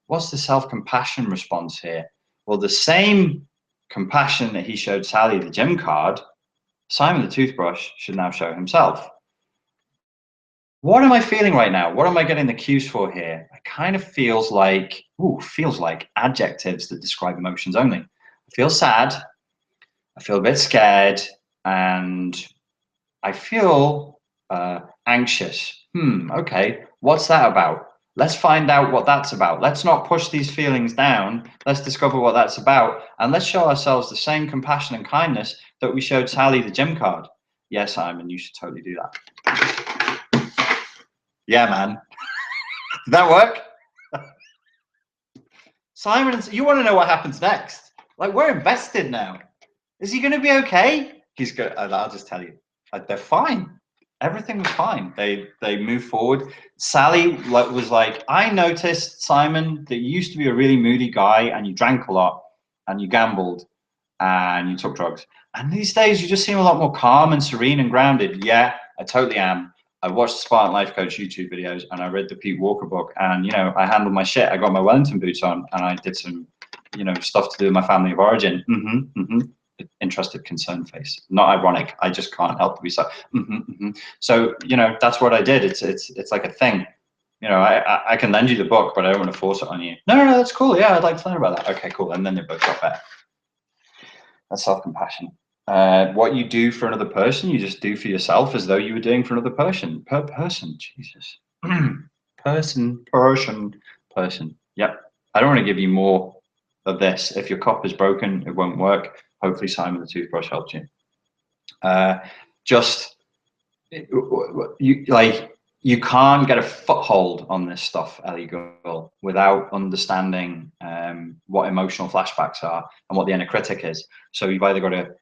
What's the self-compassion response here? Well, the same compassion that he showed Sally the gym card, Simon the toothbrush should now show himself. What am I feeling right now? What am I getting the cues for here? It kind of feels like adjectives that describe emotions only. I feel sad. I feel a bit scared, and I feel anxious. Okay, what's that about? Let's find out what that's about. Let's not push these feelings down. Let's discover what that's about, and let's show ourselves the same compassion and kindness that we showed Sally the gym card. Yes, Simon, you should totally do that. Yeah, man. Did that work? Simon, you want to know what happens next? Like, we're invested now. Is he going to be okay? He's good. I'll just tell you. They're fine. Everything was fine. They moved forward. Sally was like, I noticed, Simon, that you used to be a really moody guy, and you drank a lot, and you gambled, and you took drugs. And these days, you just seem a lot more calm and serene and grounded. Yeah, I totally am. I watched the Spartan Life Coach YouTube videos, and I read the Pete Walker book, and, you know, I handled my shit. I got my Wellington boots on, and I did some, you know, stuff to do with my family of origin. Interested, concerned face. Not ironic. I just can't help but be so. So, you know, that's what I did. It's like a thing. You know, I can lend you the book, but I don't want to force it on you. No, that's cool. Yeah, I'd like to learn about that. Okay, cool. And then they both got better. That's self-compassion. What you do for another person, you just do for yourself as though you were doing for another person. Jesus. Person. Yep. I don't want to give you more of this. If your cup is broken, it won't work. Hopefully Simon the toothbrush helped you. You can't get a foothold on this stuff, Ellie Girl, without understanding what emotional flashbacks are and what the inner critic is. So you've either got to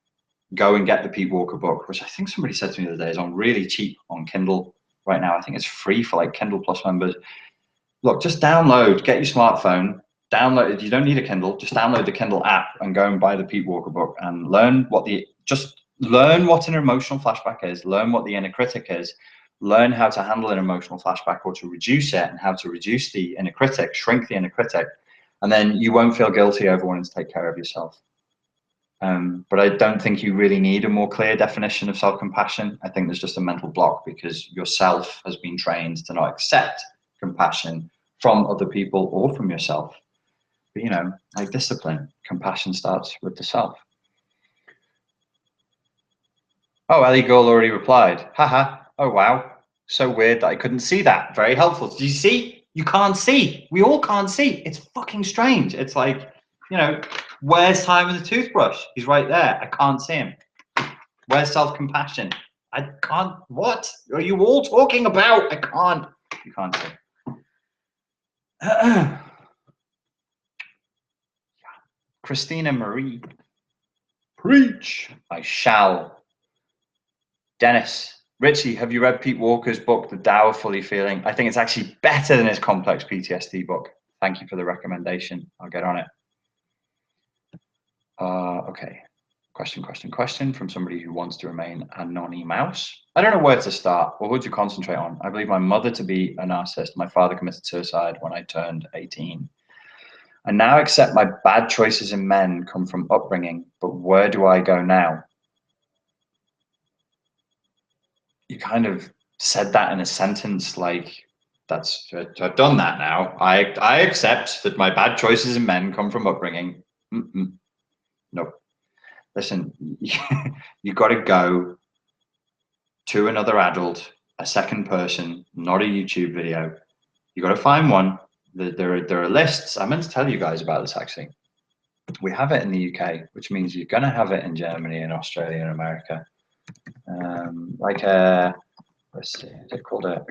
go and get the Pete Walker book, which I think somebody said to me the other day is on really cheap on Kindle right now. I think it's free for like Kindle Plus members. Look, just download, get your smartphone, download. You don't need a Kindle, just download the Kindle app and go and buy the Pete Walker book and learn what an emotional flashback is, learn what the inner critic is, learn how to handle an emotional flashback or to reduce it and how to reduce the inner critic, shrink the inner critic, and then you won't feel guilty over wanting to take care of yourself. But I don't think you really need a more clear definition of self-compassion. I think there's just a mental block because yourself has been trained to not accept compassion from other people or from yourself. But, you know, like discipline, compassion starts with the self. Oh, Ellie Girl already replied. Haha. Oh, wow. So weird that I couldn't see that. Very helpful. Do you see? You can't see. We all can't see. It's fucking strange. It's like, you know, where's Simon the toothbrush? He's right there. I can't see him. Where's self-compassion? I can't. What are you all talking about? I can't. You can't see. Christina Marie. Preach. I shall. Dennis. Richie, have you read Pete Walker's book, The Tao of Fully Feeling? I think it's actually better than his complex PTSD book. Thank you for the recommendation. I'll get on it. Okay. Question from somebody who wants to remain anonymous. I don't know where to start or who to concentrate on. I believe my mother to be a narcissist. My father committed suicide when I turned 18. I now accept my bad choices in men come from upbringing, but where do I go now? You kind of said that in a sentence like, I've done that now. I accept that my bad choices in men come from upbringing. Nope. Listen, you got to go to another adult, a second person, not a YouTube video. You got to find one, There are lists. I meant to tell you guys about this actually. We have it in the UK, which means you're going to have it in Germany and Australia and America. Like let's see, is it called a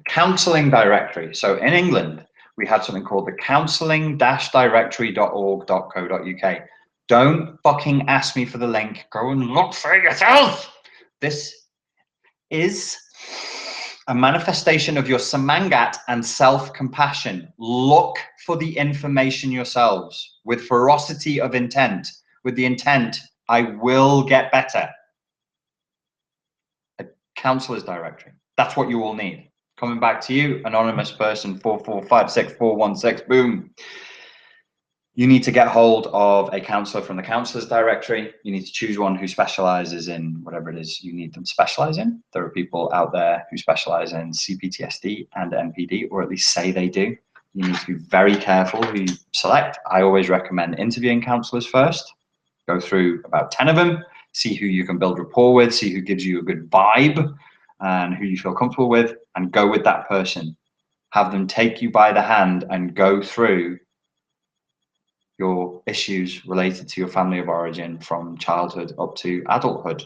counselling directory. So in England, we have something called the counselling-directory.org.co.uk. Don't fucking ask me for the link. Go and look for it yourself. This is a manifestation of your samangat and self-compassion. Look for the information yourselves with ferocity of intent, with the intent, I will get better. A counselor's directory. That's what you all need. Coming back to you, anonymous person 4456416, boom. You need to get hold of a counselor from the counselor's directory. You need to choose one who specializes in whatever it is you need them to specialize in. There are people out there who specialize in CPTSD and NPD, or at least say they do. You need to be very careful who you select. I always recommend interviewing counselors first. Go through about 10 of them, see who you can build rapport with, see who gives you a good vibe and who you feel comfortable with, and go with that person. Have them take you by the hand and go through your issues related to your family of origin from childhood up to adulthood.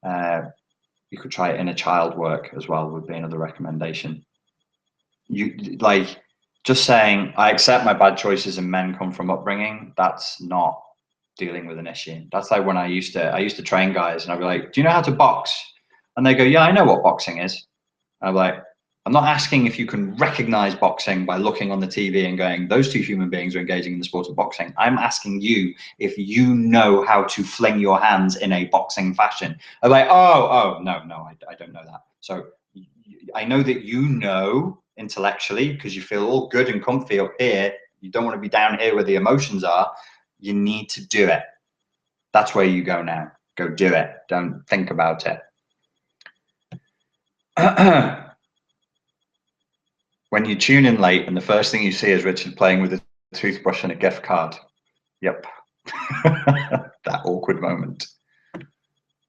You could try inner child work as well, would be another recommendation. You like just saying, I accept my bad choices and men come from upbringing. That's not dealing with an issue. That's like when I used to train guys and I'd be like, do you know how to box? And they go, yeah, I know what boxing is. And I'm like, I'm not asking if you can recognize boxing by looking on the TV and going, those two human beings are engaging in the sport of boxing. I'm asking you if you know how to fling your hands in a boxing fashion. I'm like, no, I don't know that. So I know that you know intellectually because you feel all good and comfy up here. You don't want to be down here where the emotions are. You need to do it. That's where you go now. Go do it. Don't think about it. When you tune in late and the first thing you see is Richard playing with a toothbrush and a gift card. Yep. That awkward moment.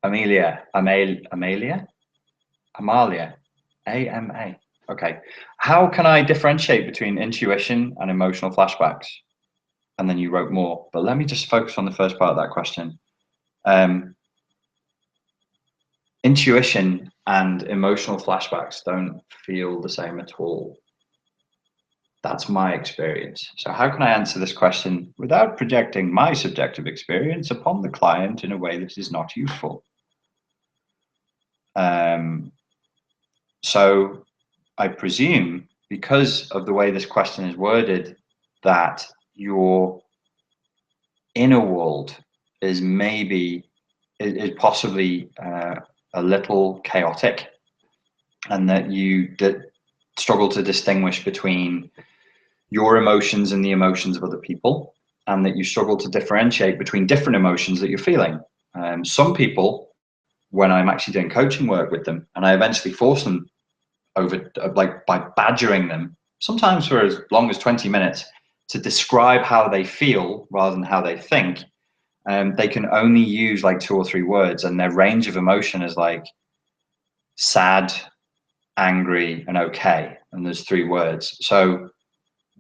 Amalia. AMA. Okay. How can I differentiate between intuition and emotional flashbacks? And then you wrote more, but let me just focus on the first part of that question. Intuition and emotional flashbacks don't feel the same at all. That's my experience. So how can I answer this question without projecting my subjective experience upon the client in a way that is not useful? So I presume, because of the way this question is worded, that your inner world is possibly a little chaotic, and that you struggle to distinguish between your emotions and the emotions of other people, and that you struggle to differentiate between different emotions that you're feeling. Some people, when I'm actually doing coaching work with them, and I eventually force them over, like by badgering them, sometimes for as long as 20 minutes, to describe how they feel rather than how they think, they can only use like 2 or 3 words, and their range of emotion is like sad, angry, and okay, and there's 3 words. So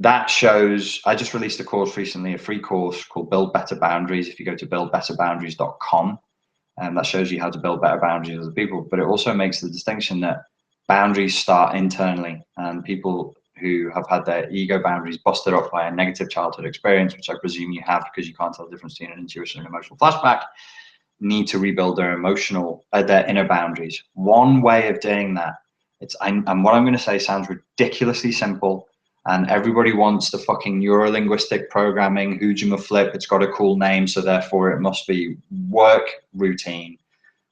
that shows, I just released a course recently, a free course called Build Better Boundaries. If you go to buildbetterboundaries.com, and that shows you how to build better boundaries with other people. But it also makes the distinction that boundaries start internally, and people who have had their ego boundaries busted up by a negative childhood experience, which I presume you have because you can't tell the difference between an intuition and an emotional flashback, need to rebuild their their inner boundaries. One way of doing that, and what I'm going to say sounds ridiculously simple, and everybody wants the fucking neuro-linguistic programming, Hujima flip, it's got a cool name, so therefore it must be work routine.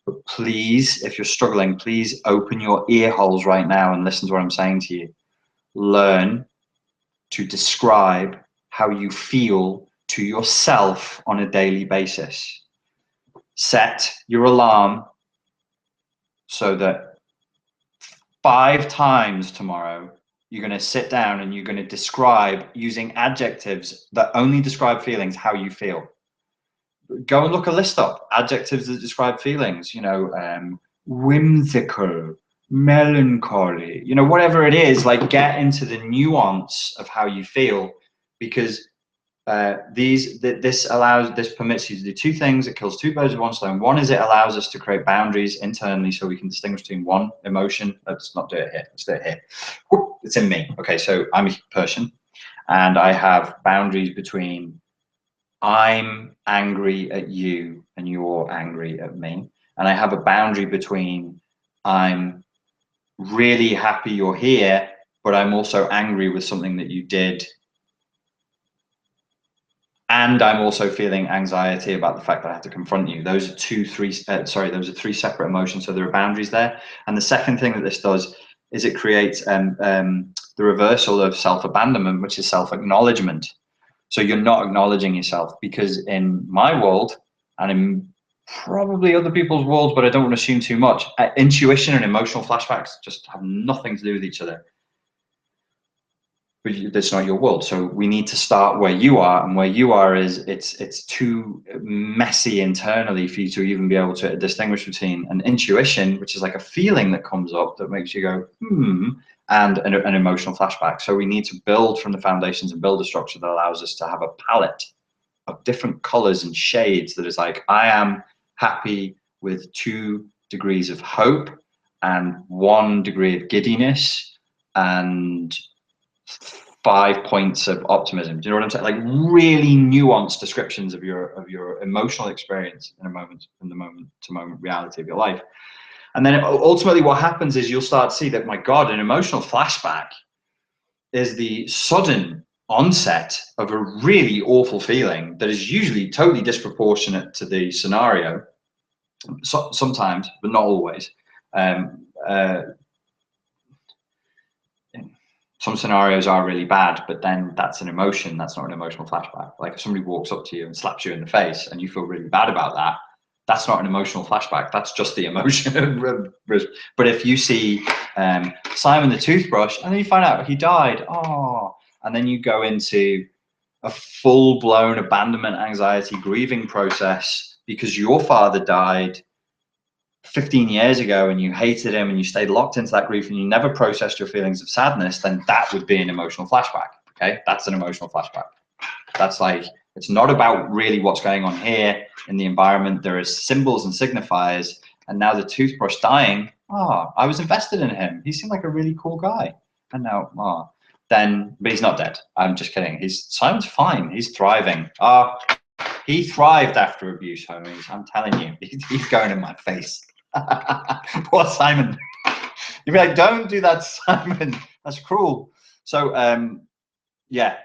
But please, if you're struggling, please open your ear holes right now and listen to what I'm saying to you. Learn to describe how you feel to yourself on a daily basis. Set your alarm so that 5 times tomorrow, you're going to sit down and you're going to describe, using adjectives that only describe feelings, how you feel. Go and look a list up, adjectives that describe feelings, you know, whimsical, melancholy, you know, whatever it is, like get into the nuance of how you feel, because this permits you to do two things. It kills two birds with one stone. One is it allows us to create boundaries internally so we can distinguish between one emotion. Let's not do it here. Let's do it here. It's in me. Okay, so I'm a person and I have boundaries between I'm angry at you and you're angry at me. And I have a boundary between I'm really happy you're here, but I'm also angry with something that you did. And I'm also feeling anxiety about the fact that I have to confront you. Those are those are three separate emotions. So there are boundaries there. And the second thing that this does is it creates the reversal of self-abandonment, which is self-acknowledgement. So you're not acknowledging yourself, because in my world and in probably other people's worlds, but I don't want to assume too much, intuition and emotional flashbacks just have nothing to do with each other. But that's not your world. So we need to start where you are, and where you are is it's too messy internally for you to even be able to distinguish between an intuition, which is like a feeling that comes up that makes you go and an emotional flashback. So we need to build from the foundations and build a structure that allows us to have a palette of different colors and shades that is like, I am happy with 2 degrees of hope and 1 degree of giddiness and 5 points of optimism. Do you know what I'm saying? Like really nuanced descriptions of your emotional experience in a moment, from the moment to moment reality of your life. And then ultimately what happens is you'll start to see that, my God, an emotional flashback is the sudden onset of a really awful feeling that is usually totally disproportionate to the scenario. So, sometimes, but not always. Some scenarios are really bad, but then that's an emotion. That's not an emotional flashback. Like if somebody walks up to you and slaps you in the face and you feel really bad about that, that's not an emotional flashback. That's just the emotion. But if you see Simon the toothbrush and then you find out he died, and then you go into a full-blown abandonment, anxiety, grieving process because your father died 15 years ago and you hated him and you stayed locked into that grief and you never processed your feelings of sadness, then that would be an emotional flashback. Okay, that's an emotional flashback. That's like, it's not about really what's going on here in the environment. There is symbols and signifiers, and now the toothbrush dying, I was invested in him, he seemed like a really cool guy, and now but he's not dead. I'm just kidding. Simon's fine, he's thriving. He thrived after abuse, homies. I'm telling you, he's going in my face. Poor Simon. You'd be like, don't do that, Simon. That's cruel. So yeah,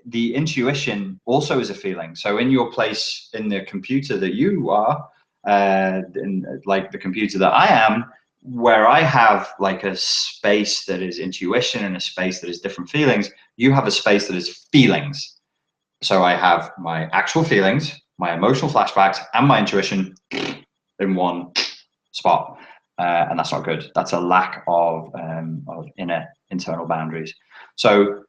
the intuition also is a feeling. So in your place in the computer that you are, like the computer that I am, where I have like a space that is intuition and a space that is different feelings, you have a space that is feelings. So I have my actual feelings, my emotional flashbacks, and my intuition in one spot, and that's not good. That's a lack of inner internal boundaries. So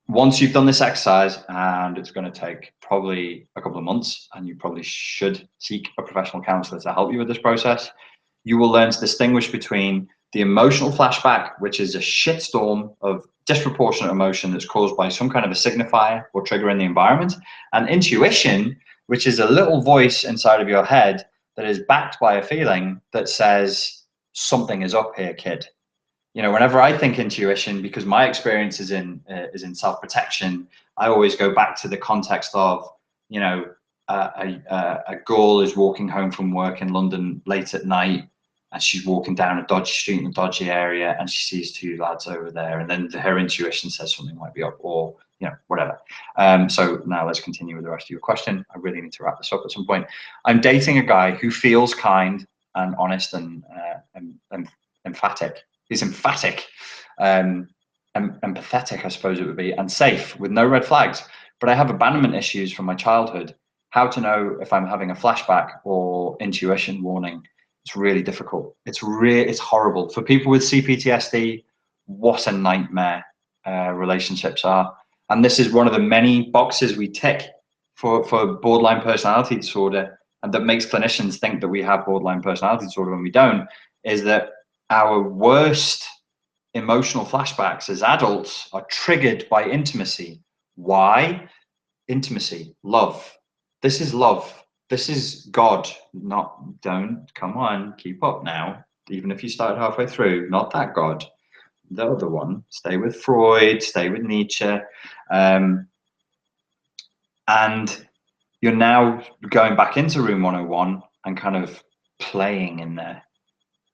once you've done this exercise, and it's going to take probably a couple of months, and you probably should seek a professional counselor to help you with this process, you will learn to distinguish between the emotional flashback, which is a shitstorm of disproportionate emotion that's caused by some kind of a signifier or trigger in the environment, and intuition, which is a little voice inside of your head that is backed by a feeling that says something is up here, kid. You know, whenever I think intuition, because my experience is in self-protection, I always go back to the context of, you know, a girl is walking home from work in London late at night, and she's walking down a dodgy street in a dodgy area, and she sees 2 lads over there, and then her intuition says something might be up, or you know, whatever. So now let's continue with the rest of your question. I really need to wrap this up at some point. I'm dating a guy who feels kind and honest and emphatic. He's emphatic, and empathetic, I suppose it would be, and safe with no red flags. But I have abandonment issues from my childhood. How to know if I'm having a flashback or intuition warning? It's really difficult. It's horrible for people with CPTSD. What a nightmare relationships are. And this is one of the many boxes we tick for borderline personality disorder, and that makes clinicians think that we have borderline personality disorder when we don't, is that our worst emotional flashbacks as adults are triggered by intimacy. Why? Intimacy, love. This is love. This is God. Not, don't, come on, keep up now. Even if you started halfway through, not that God, the other one. Stay with Freud, stay with Nietzsche. And you're now going back into room 101 and kind of playing in there,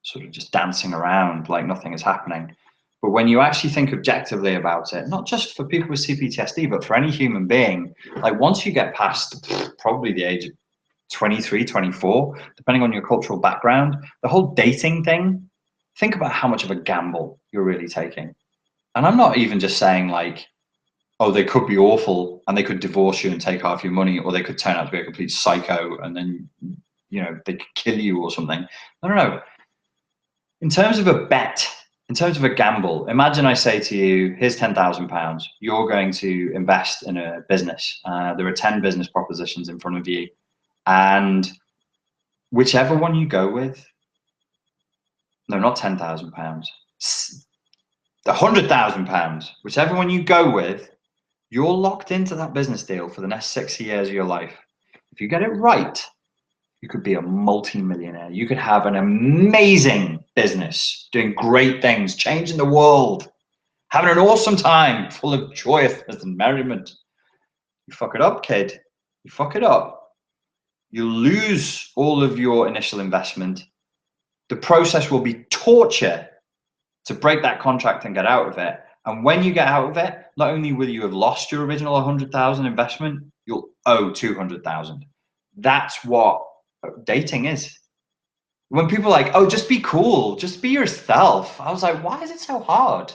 sort of just dancing around like nothing is happening. But when you actually think objectively about it, not just for people with CPTSD, but for any human being, like once you get past probably the age of 23, 24, depending on your cultural background, the whole dating thing, think about how much of a gamble you're really taking. And I'm not even just saying like, oh, they could be awful and they could divorce you and take half your money, or they could turn out to be a complete psycho and then, you know, they could kill you or something. No. In terms of a bet, in terms of a gamble, imagine I say to you, here's £10,000. You're going to invest in a business. There are 10 business propositions in front of you. And whichever one you go with, no, not £10,000, £100,000, whichever one you go with, you're locked into that business deal for the next 60 years of your life. If you get it right, you could be a multi-millionaire. You could have an amazing business, doing great things, changing the world, having an awesome time, full of joyousness and merriment. You fuck it up, kid. You fuck it up. You lose all of your initial investment. The process will be torture to break that contract and get out of it. And when you get out of it, not only will you have lost your original 100,000 investment, you'll owe 200,000. That's what dating is. When people are like, oh, just be cool, just be yourself. I was like, why is it so hard?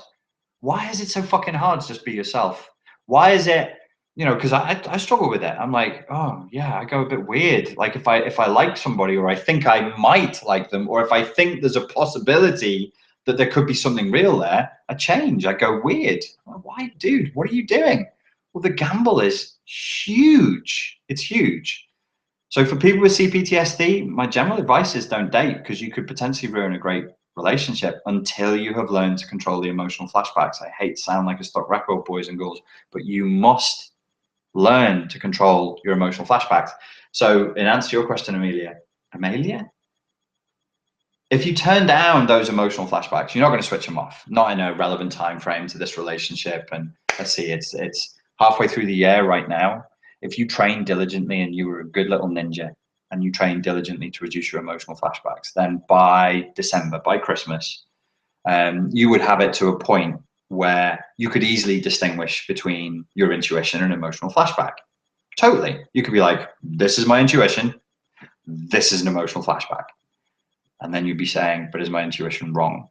Why is it so fucking hard to just be yourself? Why is it, you know, because I struggle with it. I'm like, oh yeah, I go a bit weird. Like if I like somebody, or I think I might like them, or if I think there's a possibility that there could be something real there, I change. I go weird. Why, dude? What are you doing? Well, the gamble is huge. It's huge. So for people with CPTSD, my general advice is don't date, because you could potentially ruin a great relationship until you have learned to control the emotional flashbacks. I hate to sound like a stock record, boys and girls, but you must learn to control your emotional flashbacks. So in answer to your question, Amelia, if you turn down those emotional flashbacks, you're not going to switch them off, not in a relevant time frame to this relationship. And let's see, it's halfway through the year right now. If you train diligently and you were a good little ninja and you train diligently to reduce your emotional flashbacks, then by December, by Christmas, you would have it to a point where you could easily distinguish between your intuition and emotional flashback. Totally. You could be like, this is my intuition, this is an emotional flashback. And then you'd be saying, but is my intuition wrong?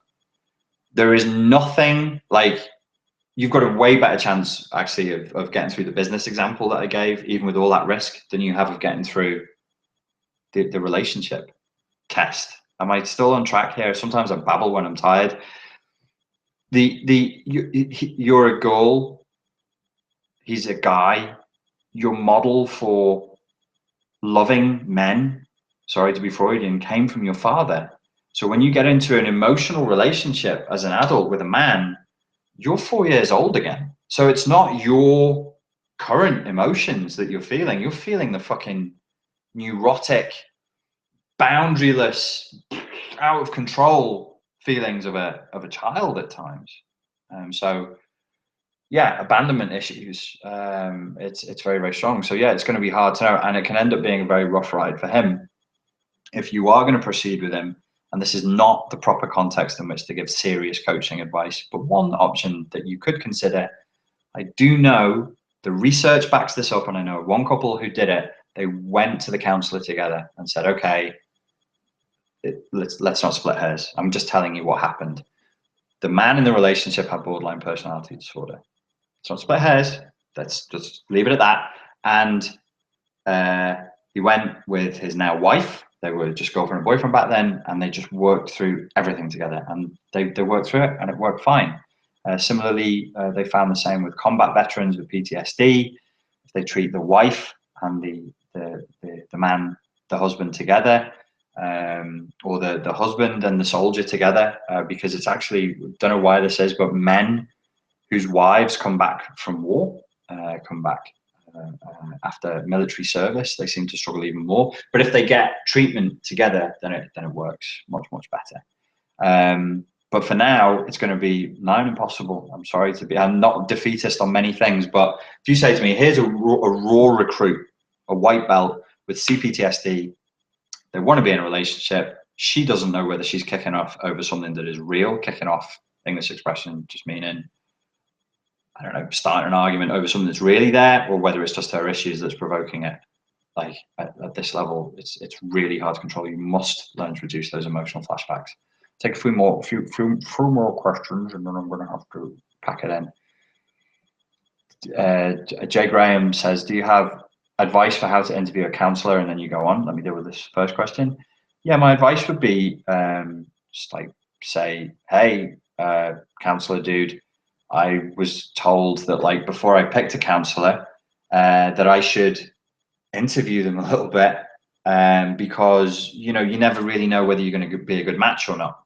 There is nothing like, you've got a way better chance actually of getting through the business example that I gave, even with all that risk, than you have of getting through the relationship test. Am I still on track here? Sometimes I babble when I'm tired. You're a girl, he's a guy. Your model for loving men, sorry to be Freudian, came from your father. So when you get into an emotional relationship as an adult with a man, you're 4 years old again. So it's not your current emotions that you're feeling. You're feeling the fucking neurotic, boundaryless, out of control feelings of a child at times. So yeah, abandonment issues. It's very, very strong. So yeah, it's going to be hard to know, and it can end up being a very rough ride for him if you are going to proceed with him. And this is not the proper context in which to give serious coaching advice, but one option that you could consider. I do know the research backs this up, and I know one couple who did it. They went to the counselor together and said, okay, let's not split hairs. I'm just telling you what happened. The man in the relationship had borderline personality disorder. Let's not split hairs. Let's just leave it at that. And he went with his now wife. They were just girlfriend and boyfriend back then, and they just worked through everything together, and they worked through it, and it worked fine. Similarly, they found the same with combat veterans with PTSD. If they treat the wife and the man, the husband together, or the husband and the soldier together, because it's actually, don't know why this is, but men whose wives come back from war, come back after military service, they seem to struggle even more. But if they get treatment together, then it works much better. But for now, it's going to be nigh impossible. I'm sorry to be, I'm not defeatist on many things, but if you say to me, here's a raw recruit, a white belt with CPTSD, they want to be in a relationship. She doesn't know whether she's kicking off over something that is real, kicking off, English expression, just meaning, I don't know, starting an argument over something that's really there, or whether it's just her issues that's provoking it. Like at this level, it's really hard to control. You must learn to reduce those emotional flashbacks. Take a few more questions, and then I'm going to have to pack it in. Jay Graham says, do you have advice for how to interview a counselor? And then you go on. Let me deal with this first question. Yeah, my advice would be just like say, hey, counselor dude, I was told that like before I picked a counselor that I should interview them a little bit, because you never really know whether you're going to be a good match or not,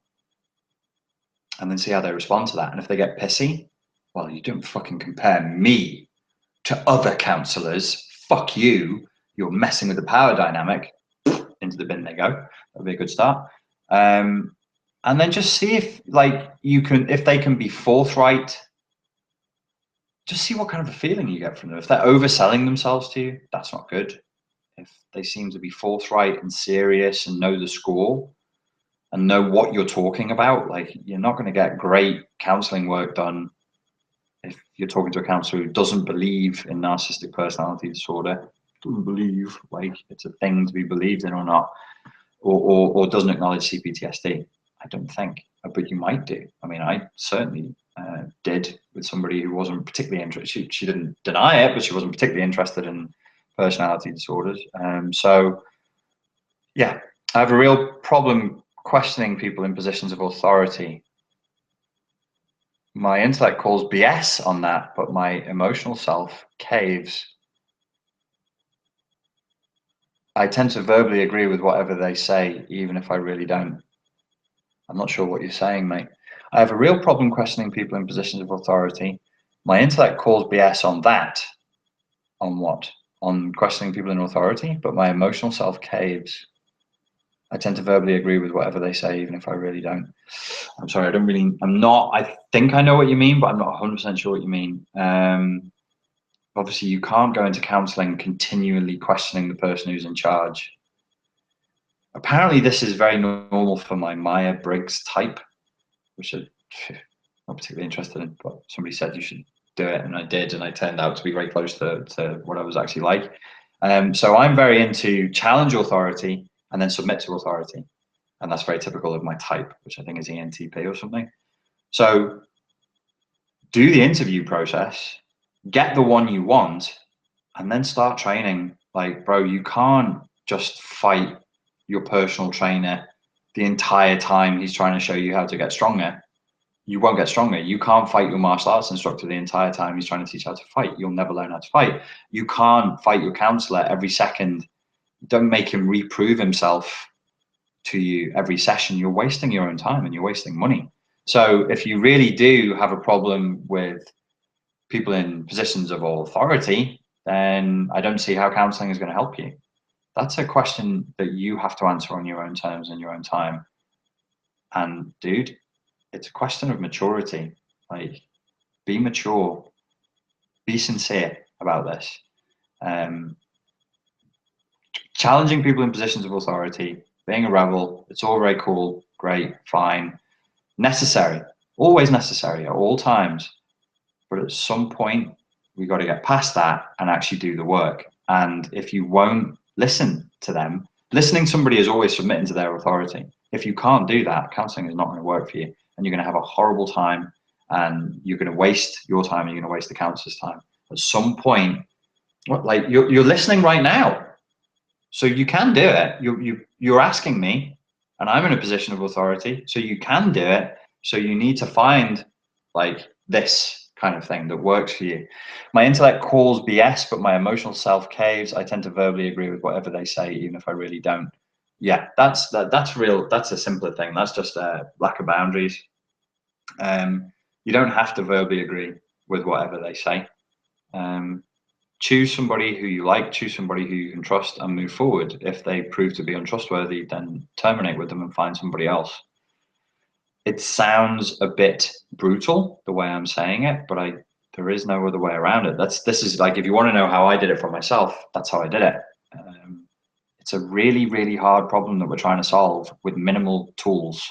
and then see how they respond to that. And if they get pissy, well, you don't fucking compare me to other counselors, fuck you, you're messing with the power dynamic, into the bin they go. That'd be a good start. And then just see if like if they can be forthright. Just see what kind of a feeling you get from them. If they're overselling themselves to you, that's not good. If they seem to be forthright and serious and know the score and know what you're talking about, like you're not going to get great counseling work done if you're talking to a counselor who doesn't believe in narcissistic personality disorder, doesn't believe like it's a thing to be believed in or not, or doesn't acknowledge CPTSD. I don't think, but you might do. I mean, I certainly did with somebody who wasn't particularly interested. She didn't deny it, but she wasn't particularly interested in personality disorders. So yeah, I have a real problem questioning people in positions of authority. My intellect calls BS on that, but my emotional self caves. I tend to verbally agree with whatever they say, even if I really don't. I'm not sure what you're saying, mate. I have a real problem questioning people in positions of authority. My intellect calls BS on that. On what? On questioning people in authority, but my emotional self caves. I tend to verbally agree with whatever they say, even if I really don't. I'm sorry, I think I know what you mean, but I'm not 100% sure what you mean. Obviously, you can't go into counseling continually questioning the person who's in charge. Apparently, this is very normal for my Myers-Briggs type, which I'm not particularly interested in, but somebody said you should do it, and I did, and I turned out to be very close to what I was actually like. So I'm very into challenge authority and then submit to authority. And that's very typical of my type, which I think is ENTP or something. So do the interview process, get the one you want, and then start training. Like, bro, you can't just fight your personal trainer the entire time he's trying to show you how to get stronger. You won't get stronger. You can't fight your martial arts instructor the entire time he's trying to teach how to fight. You'll never learn how to fight. You can't fight your counselor every second. Don't make him reprove himself to you every session. You're wasting your own time and you're wasting money. So if you really do have a problem with people in positions of authority, then I don't see how counseling is going to help you. That's a question that you have to answer on your own terms and your own time. And dude, it's a question of maturity. Like, be mature, be sincere about this. Challenging people in positions of authority, being a rebel, it's all very cool, great, fine, necessary, always necessary at all times. But at some point, we got to get past that and actually do the work. And if you won't listen to them, listening to somebody is always submitting to their authority. If you can't do that, counseling is not going to work for you. And you're going to have a horrible time, and you're going to waste your time, and you're going to waste the counselor's time. At some point, like you're listening right now. So you can do it. You're asking me, and I'm in a position of authority, so you can do it. So you need to find like this kind of thing that works for you. My intellect calls BS, but my emotional self caves. I tend to verbally agree with whatever they say, even if I really don't. yeah, that's real. That's a simpler thing. That's just a lack of boundaries. You don't have to verbally agree with whatever they say. Choose somebody who you like, choose somebody who you can trust, and move forward. If they prove to be untrustworthy, then terminate with them and find somebody else. It sounds a bit brutal the way I'm saying it, but there is no other way around it. This is like, if you want to know how I did it for myself, that's how I did it. It's a really, really hard problem that we're trying to solve with minimal tools.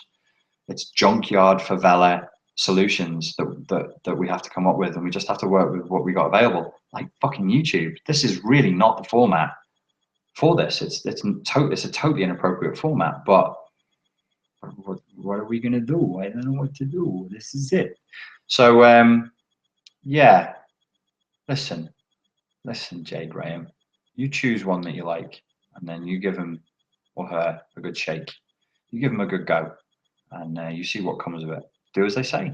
It's junkyard favela solutions that we have to come up with, and we just have to work with what we got available. Like fucking YouTube. This is really not the format for this. It's a totally inappropriate format. But what are we gonna do? I don't know what to do. This is it. So yeah. Listen, Jay Graham. You choose one that you like, and then you give him or her a good shake. You give them a good go, and you see what comes of it. Do as they say.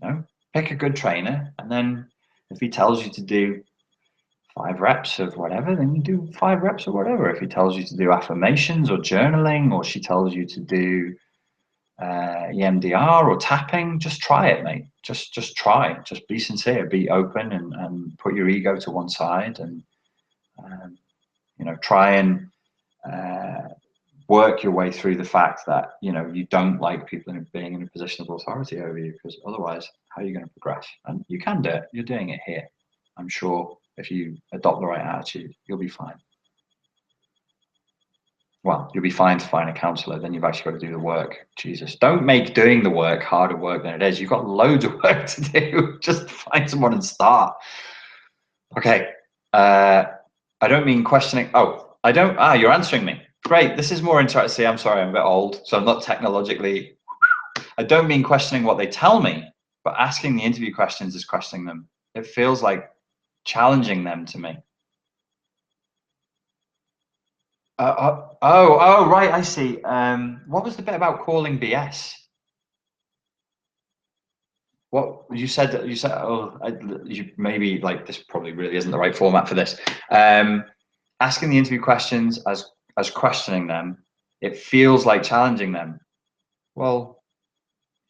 You know, pick a good trainer, and then if he tells you to do 5 reps of whatever, then you do 5 reps or whatever. If he tells you to do affirmations or journaling, or she tells you to do EMDR or tapping, just try it, mate. Just try. Just be sincere, be open, and put your ego to one side, and you know, try and work your way through the fact that, you know, you don't like people being in a position of authority over you, because otherwise, how are you going to progress? And you can do it. You're doing it here. I'm sure if you adopt the right attitude, you'll be fine. Well, you'll be fine to find a counselor. Then you've actually got to do the work. Jesus, don't make doing the work harder work than it is. You've got loads of work to do. Just find someone and start. Okay. I don't mean questioning. Oh, I don't. You're answering me. Great. This is more interesting. I'm sorry, I'm a bit old, so I'm not technologically. I don't mean questioning what they tell me, but asking the interview questions is questioning them. It feels like challenging them to me. Oh, right. I see. What was the bit about calling BS? What you said? You said, oh, you maybe like this probably really isn't the right format for this. Asking the interview questions as questioning them, it feels like challenging them. Well,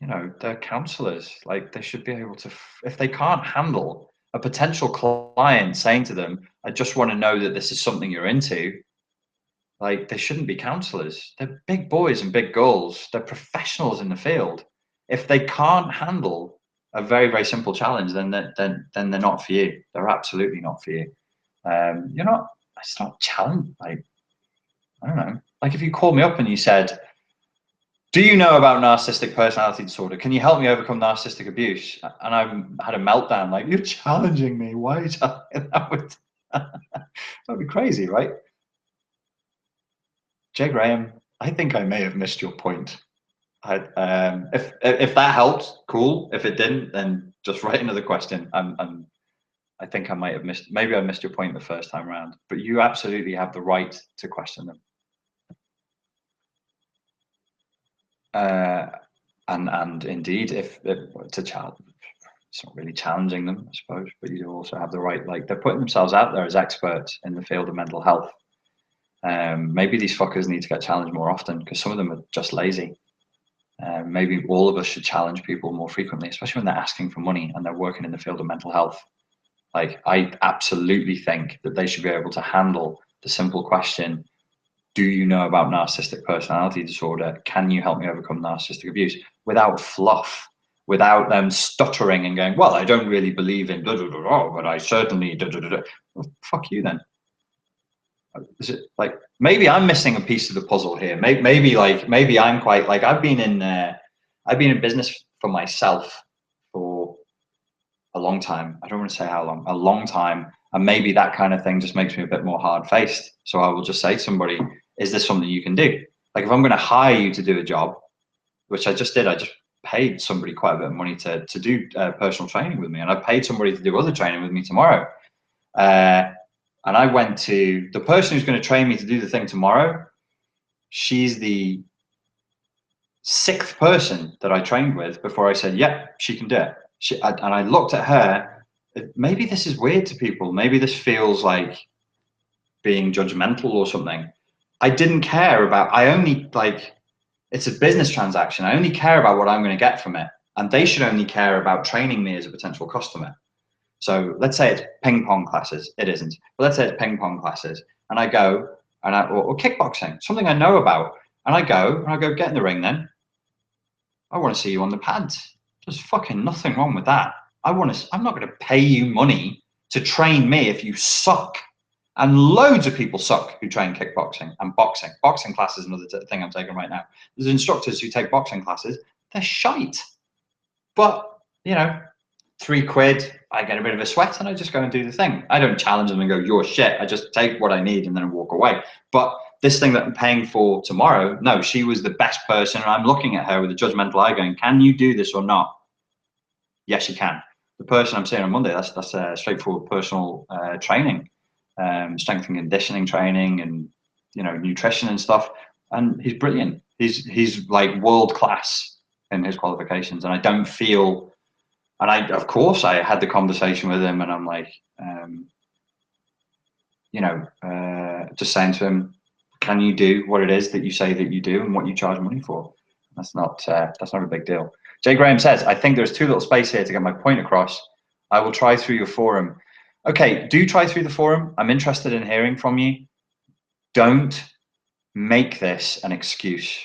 you know, they're counselors. Like, they should be able to, if they can't handle a potential client saying to them, I just want to know that this is something you're into, like, they shouldn't be counselors. They're big boys and big girls. They're professionals in the field. If they can't handle a very, very simple challenge, then they're not for you. They're absolutely not for you. You're not, it's not challenge. Like, I don't know. Like, if you called me up and you said, do you know about narcissistic personality disorder? Can you help me overcome narcissistic abuse? And I had a meltdown, like, you're challenging me. Why are you challenging? That'd be crazy, right? Jay Graham, I think I may have missed your point. If that helped, cool. If it didn't, then just write another question. I think I might have missed. Maybe I missed your point the first time around. But you absolutely have the right to question them. And indeed, if it's a child, it's not really challenging them, I suppose. But you also have the right, like, they're putting themselves out there as experts in the field of mental health. Maybe these fuckers need to get challenged more often, because some of them are just lazy. Maybe all of us should challenge people more frequently, especially when they're asking for money and they're working in the field of mental health. Like, I absolutely think that they should be able to handle the simple question, do you know about narcissistic personality disorder? Can you help me overcome narcissistic abuse? Without fluff, without them stuttering and going, well, I don't really believe in da da da da, but I certainly da da da da. Well, fuck you then. Is it like, maybe I'm missing a piece of the puzzle here? Maybe I'm quite, like, I've been in business for myself for a long time. I don't want to say how long, a long time. And maybe that kind of thing just makes me a bit more hard faced. So I will just say to somebody, is this something you can do? Like, if I'm going to hire you to do a job, which I just did, I just paid somebody quite a bit of money to do personal training with me. And I paid somebody to do other training with me tomorrow. And I went to the person who's going to train me to do the thing tomorrow. She's the 6th person that I trained with before I said, yeah, she can do it. And I looked at her. Maybe this is weird to people. Maybe this feels like being judgmental or something. I didn't care about, I only like, it's a business transaction. I only care about what I'm going to get from it. And they should only care about training me as a potential customer. So let's say it's ping pong classes. It isn't. But let's say it's ping pong classes. And I go, or kickboxing, something I know about. And I go, get in the ring then. I want to see you on the pads. There's fucking nothing wrong with that. I'm not going to pay you money to train me if you suck. And loads of people suck who train kickboxing and boxing. Boxing class is another thing I'm taking right now. There's instructors who take boxing classes. They're shite. But, you know, £3, I get a bit of a sweat and I just go and do the thing. I don't challenge them and go, you're shit. I just take what I need and then I walk away. But this thing that I'm paying for tomorrow, no, she was the best person. And I'm looking at her with a judgmental eye going, can you do this or not? Yes, you can. The person I'm seeing on Monday, that's a straightforward personal training, strength and conditioning training and, you know, nutrition and stuff. And he's brilliant. He's like world class in his qualifications. And I don't feel, and of course I had the conversation with him and I'm like, you know, just saying to him, can you do what it is that you say that you do and what you charge money for? That's not a big deal. Jay Graham says, I think there's too little space here to get my point across. I will try through your forum. Okay, do try through the forum. I'm interested in hearing from you. Don't make this an excuse.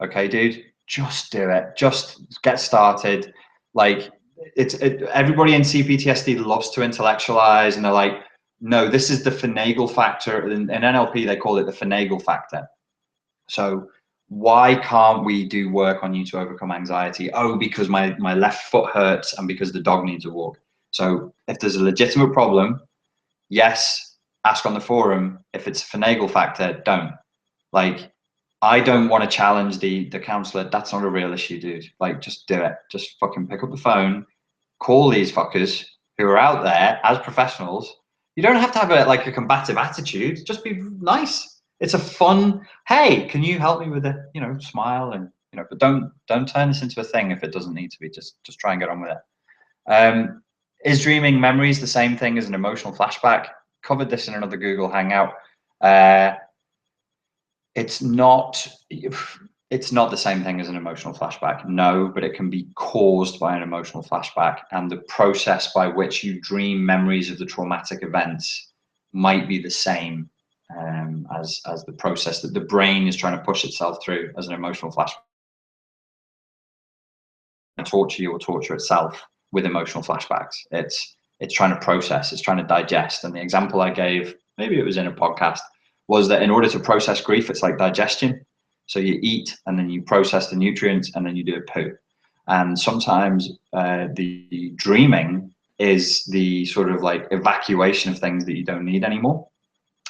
Okay, dude, just do it. Just get started. Like everybody in CPTSD loves to intellectualize and they're like, no, this is the finagle factor. In NLP, they call it the finagle factor. So why can't we do work on you to overcome anxiety? Oh, because my left foot hurts and because the dog needs a walk. So if there's a legitimate problem, yes, ask on the forum. If it's a finagle factor, don't. Like, I don't want to challenge the counselor. That's not a real issue, dude. Like, just do it. Just fucking pick up the phone, call these fuckers who are out there as professionals. You don't have to have a combative attitude. Just be nice. It's a fun, hey, can you help me with it? You know, smile and, you know, but don't turn this into a thing if it doesn't need to be. Just try and get on with it. Is dreaming memories the same thing as an emotional flashback? Covered this in another Google Hangout. It's not the same thing as an emotional flashback, no, but it can be caused by an emotional flashback, and the process by which you dream memories of the traumatic events might be the same as the process that the brain is trying to push itself through as an emotional flashback. Torture you or torture itself with emotional flashbacks. It's trying to process, it's trying to digest. And the example I gave, maybe it was in a podcast, was that in order to process grief, it's like digestion. So you eat and then you process the nutrients and then you do a poo. And sometimes the dreaming is the sort of like evacuation of things that you don't need anymore.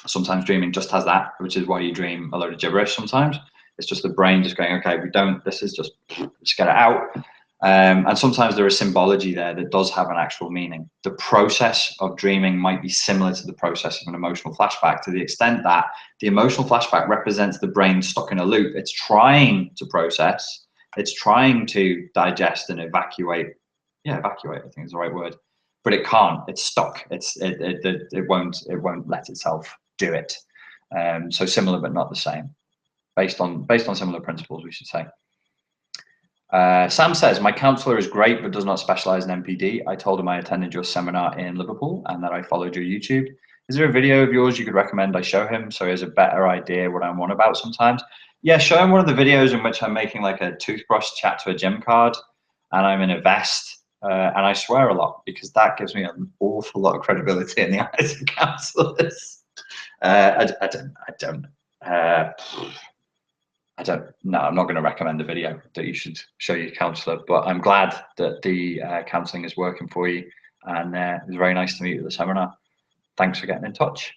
Sometimes dreaming just has that, which is why you dream a load of gibberish sometimes. It's just the brain just going, okay, this is just get it out. And sometimes there is symbology there that does have an actual meaning. The process of dreaming might be similar to the process of an emotional flashback, to the extent that the emotional flashback represents the brain stuck in a loop. It's trying to process, it's trying to digest and evacuate. Yeah, evacuate, I think is the right word, but it can't. It's stuck. It won't let itself do it. So similar but not the same, based on similar principles, we should say. Sam says, my counselor is great, but does not specialize in NPD. I told him I attended your seminar in Liverpool and that I followed your YouTube. Is there a video of yours you could recommend I show him so he has a better idea what I'm on about sometimes? Yeah, show him one of the videos in which I'm making like a toothbrush chat to a gym card and I'm in a vest and I swear a lot because that gives me an awful lot of credibility in the eyes of counselors. I don't know. I'm not going to recommend a video that you should show your counsellor, but I'm glad that the counselling is working for you. And it was very nice to meet you at the seminar. Thanks for getting in touch.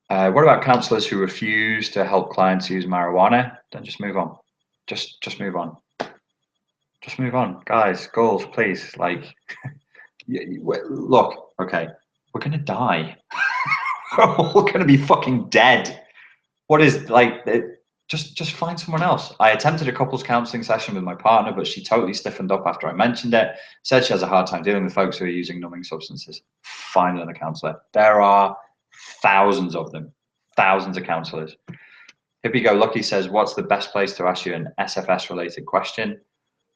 What about counsellors who refuse to help clients use marijuana? Then just move on. Just move on. Just move on. Guys, girls, please. Like, look, okay, we're going to die. We're all going to be fucking dead. What is, like, just find someone else. I attempted a couples counseling session with my partner, but she totally stiffened up after I mentioned it. Said she has a hard time dealing with folks who are using numbing substances. Find another counselor. There are thousands of them. thousands of counselors. Hippie Go Lucky says, what's the best place to ask you an SFS related question?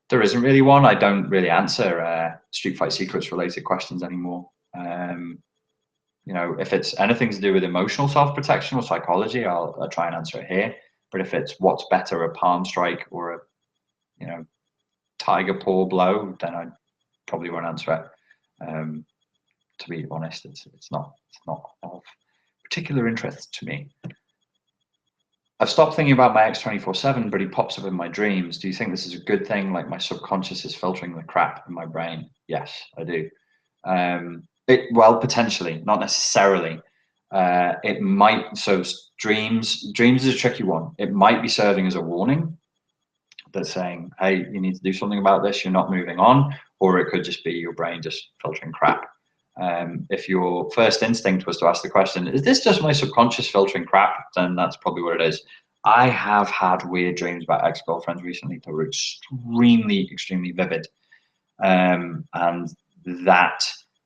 There isn't really one. I don't really answer Street Fight Secrets related questions anymore. You know, if it's anything to do with emotional self-protection or psychology, I'll try and answer it here. But if it's what's better, a palm strike or a, you know, tiger paw blow, then I probably won't answer it. To be honest, it's not of particular interest to me. I've stopped thinking about my ex 24/7, but he pops up in my dreams. Do you think this is a good thing? Like my subconscious is filtering the crap in my brain? Yes, I do. Well, potentially, not necessarily. It might. So dreams is a tricky one. It might be serving as a warning that's saying, hey, you need to do something about this. You're not moving on, or it could just be your brain just filtering crap. If your first instinct was to ask the question, is this just my subconscious filtering crap? Then that's probably what it is. I have had weird dreams about ex-girlfriends recently that were extremely vivid. And that,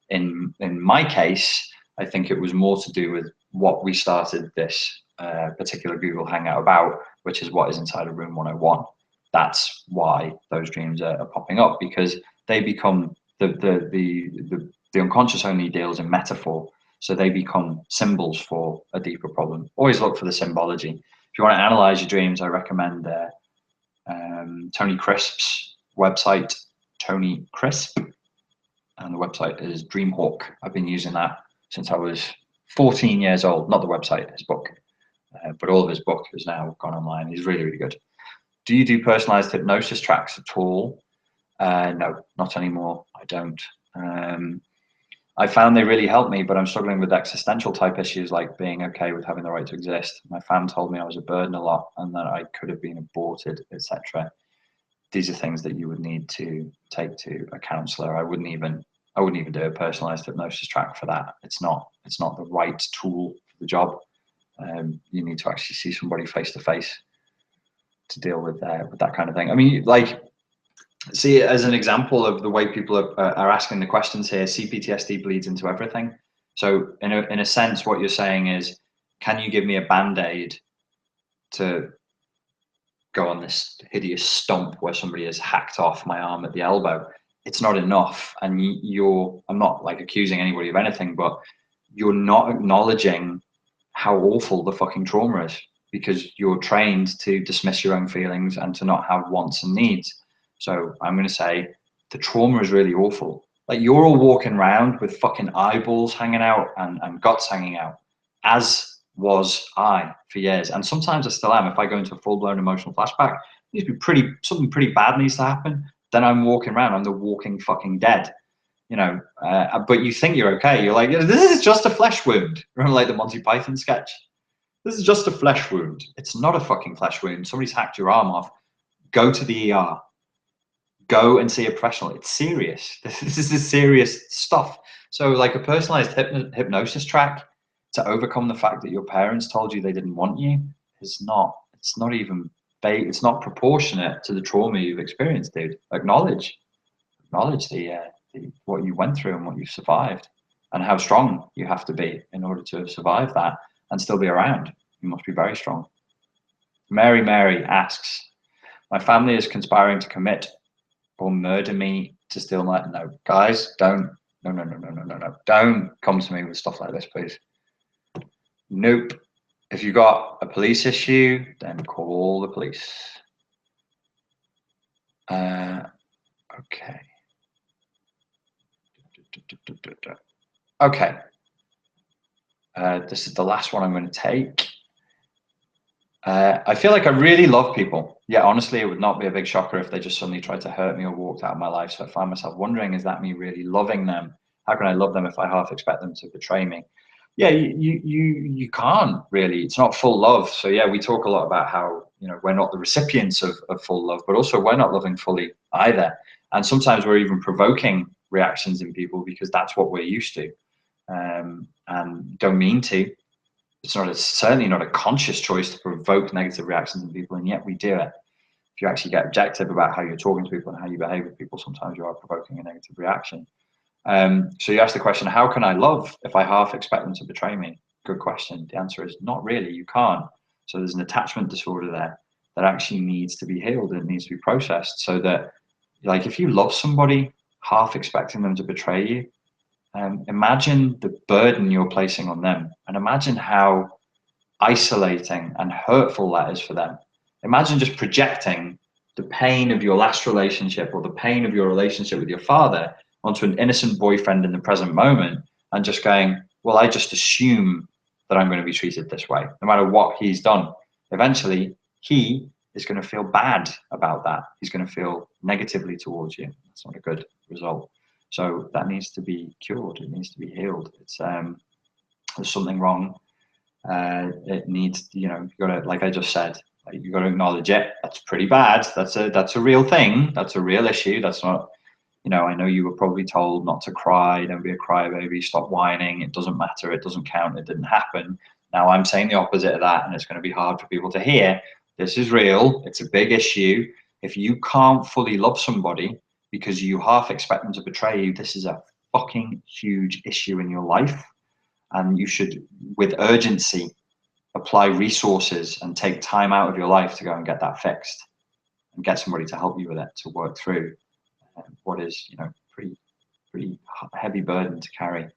in my case, I think it was more to do with what we started this particular Google Hangout about, which is what is inside of Room 101. That's why those dreams are popping up, because they become the unconscious only deals in metaphor, so they become symbols for a deeper problem. Always look for the symbology. If you want to analyze your dreams, I recommend Tony Crisp's website, Tony Crisp, and the website is Dreamhawk. I've been using that since I was 14 years old. Not the website, his book, but all of his book is now gone online. He's really good. Do you do personalized hypnosis tracks at all? No, not anymore. I don't. I found they really helped me, but I'm struggling with existential type issues like being okay with having the right to exist. My fam told me I was a burden a lot and that I could have been aborted, etc. These are things that you would need to take to a counselor. I wouldn't even do a personalized hypnosis track for that. It's not the right tool for the job. You need to actually see somebody face to face to deal with that kind of thing. I mean, like, see, as an example of the way people are asking the questions here, CPTSD bleeds into everything. So in a sense, what you're saying is, can you give me a Band-Aid to go on this hideous stump where somebody has hacked off my arm at the elbow? It's not enough. And I'm not like accusing anybody of anything, but you're not acknowledging how awful the fucking trauma is, because you're trained to dismiss your own feelings and to not have wants and needs. So I'm going to say the trauma is really awful. Like, you're all walking around with fucking eyeballs hanging out and guts hanging out, as was I for years. And sometimes I still am. If I go into a full-blown emotional flashback, it needs to be something pretty bad needs to happen. Then I'm walking around, I'm the walking fucking dead, you know. But you think you're okay. You're like, this is just a flesh wound. Remember, like the Monty Python sketch? This is just a flesh wound. It's not a fucking flesh wound. Somebody's hacked your arm off. Go to the ER. Go and see a professional. It's serious. This is serious stuff. So like a personalized hypnosis track to overcome the fact that your parents told you they didn't want you it's not proportionate to the trauma you've experienced, dude. Acknowledge the what you went through and what you survived, and how strong you have to be in order to survive that and still be around. You must be very strong. Mary asks, my family is conspiring to commit or murder me to steal my... No, guys, don't. No. Don't come to me with stuff like this, please. Nope. If you got a police issue, then call the police. Okay. Okay. This is the last one I'm going to take. I feel like I really love people. Yeah, honestly, it would not be a big shocker if they just suddenly tried to hurt me or walked out of my life. So I find myself wondering, is that me really loving them? How can I love them if I half expect them to betray me? Yeah, you can't really. It's not full love. So yeah, we talk a lot about how, you know, we're not the recipients of full love, but also we're not loving fully either. And sometimes we're even provoking reactions in people because that's what we're used to, and don't mean to. It's certainly not a conscious choice to provoke negative reactions in people, and yet we do it. If you actually get objective about how you're talking to people and how you behave with people, sometimes you are provoking a negative reaction. So you ask the question, how can I love if I half expect them to betray me? Good question. The answer is not really. You can't. So there's an attachment disorder there that actually needs to be healed and needs to be processed, so that, like, if you love somebody, half expecting them to betray you, imagine the burden you're placing on them, and imagine how isolating and hurtful that is for them. Imagine just projecting the pain of your last relationship or the pain of your relationship with your father onto an innocent boyfriend in the present moment, and just going, well, I just assume that I'm going to be treated this way, no matter what he's done. Eventually, he is going to feel bad about that. He's going to feel negatively towards you. That's not a good result. So that needs to be cured. It needs to be healed. It's there's something wrong. It needs, you gotta, like I just said, you gotta acknowledge it. That's pretty bad. That's a real thing. That's a real issue. That's not, I know you were probably told not to cry, don't be a crybaby, stop whining, it doesn't matter, it doesn't count, it didn't happen. Now I'm saying the opposite of that, and it's going to be hard for people to hear. This is real. It's a big issue. If you can't fully love somebody because you half expect them to betray you, this is a fucking huge issue in your life. And you should, with urgency, apply resources and take time out of your life to go and get that fixed, and get somebody to help you with it, to work through what is, pretty heavy burden to carry.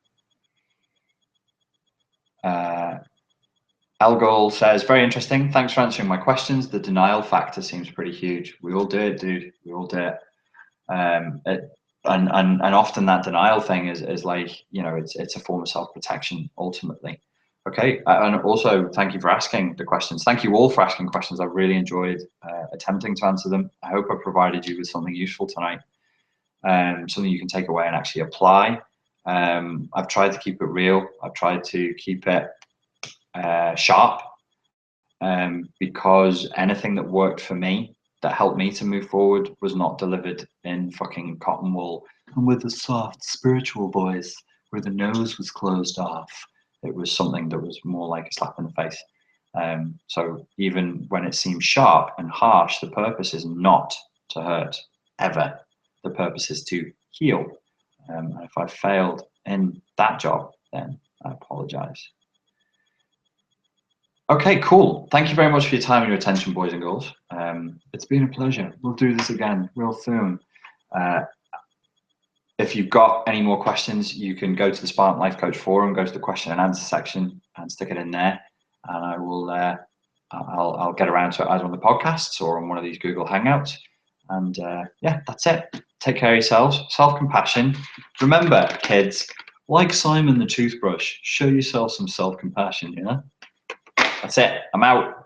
Elgol says, very interesting. Thanks for answering my questions. The denial factor seems pretty huge. We all do it, dude. We all do it. And often that denial thing is like, it's a form of self-protection ultimately. Okay, and also thank you for asking the questions. Thank you all for asking questions. I really enjoyed attempting to answer them. I hope I provided you with something useful tonight, something you can take away and actually apply. I've tried to keep it real. I've tried to keep it sharp, because anything that worked for me, that helped me to move forward, was not delivered in fucking cotton wool and with a soft spiritual voice where the nose was closed off. It was something that was more like a slap in the face. So even when it seems sharp and harsh, the purpose is not to hurt, ever. The purpose is to heal. And if I failed in that job, then I apologize. Okay, cool. Thank you very much for your time and your attention, boys and girls. It's been a pleasure. We'll do this again real soon. If you've got any more questions, you can go to the Spartan Life Coach Forum, go to the question and answer section and stick it in there. And I will, I'll get around to it either on the podcasts or on one of these Google Hangouts. And yeah, that's it. Take care of yourselves. Self-compassion. Remember, kids, like Simon the toothbrush, show yourself some self-compassion, That's it. I'm out.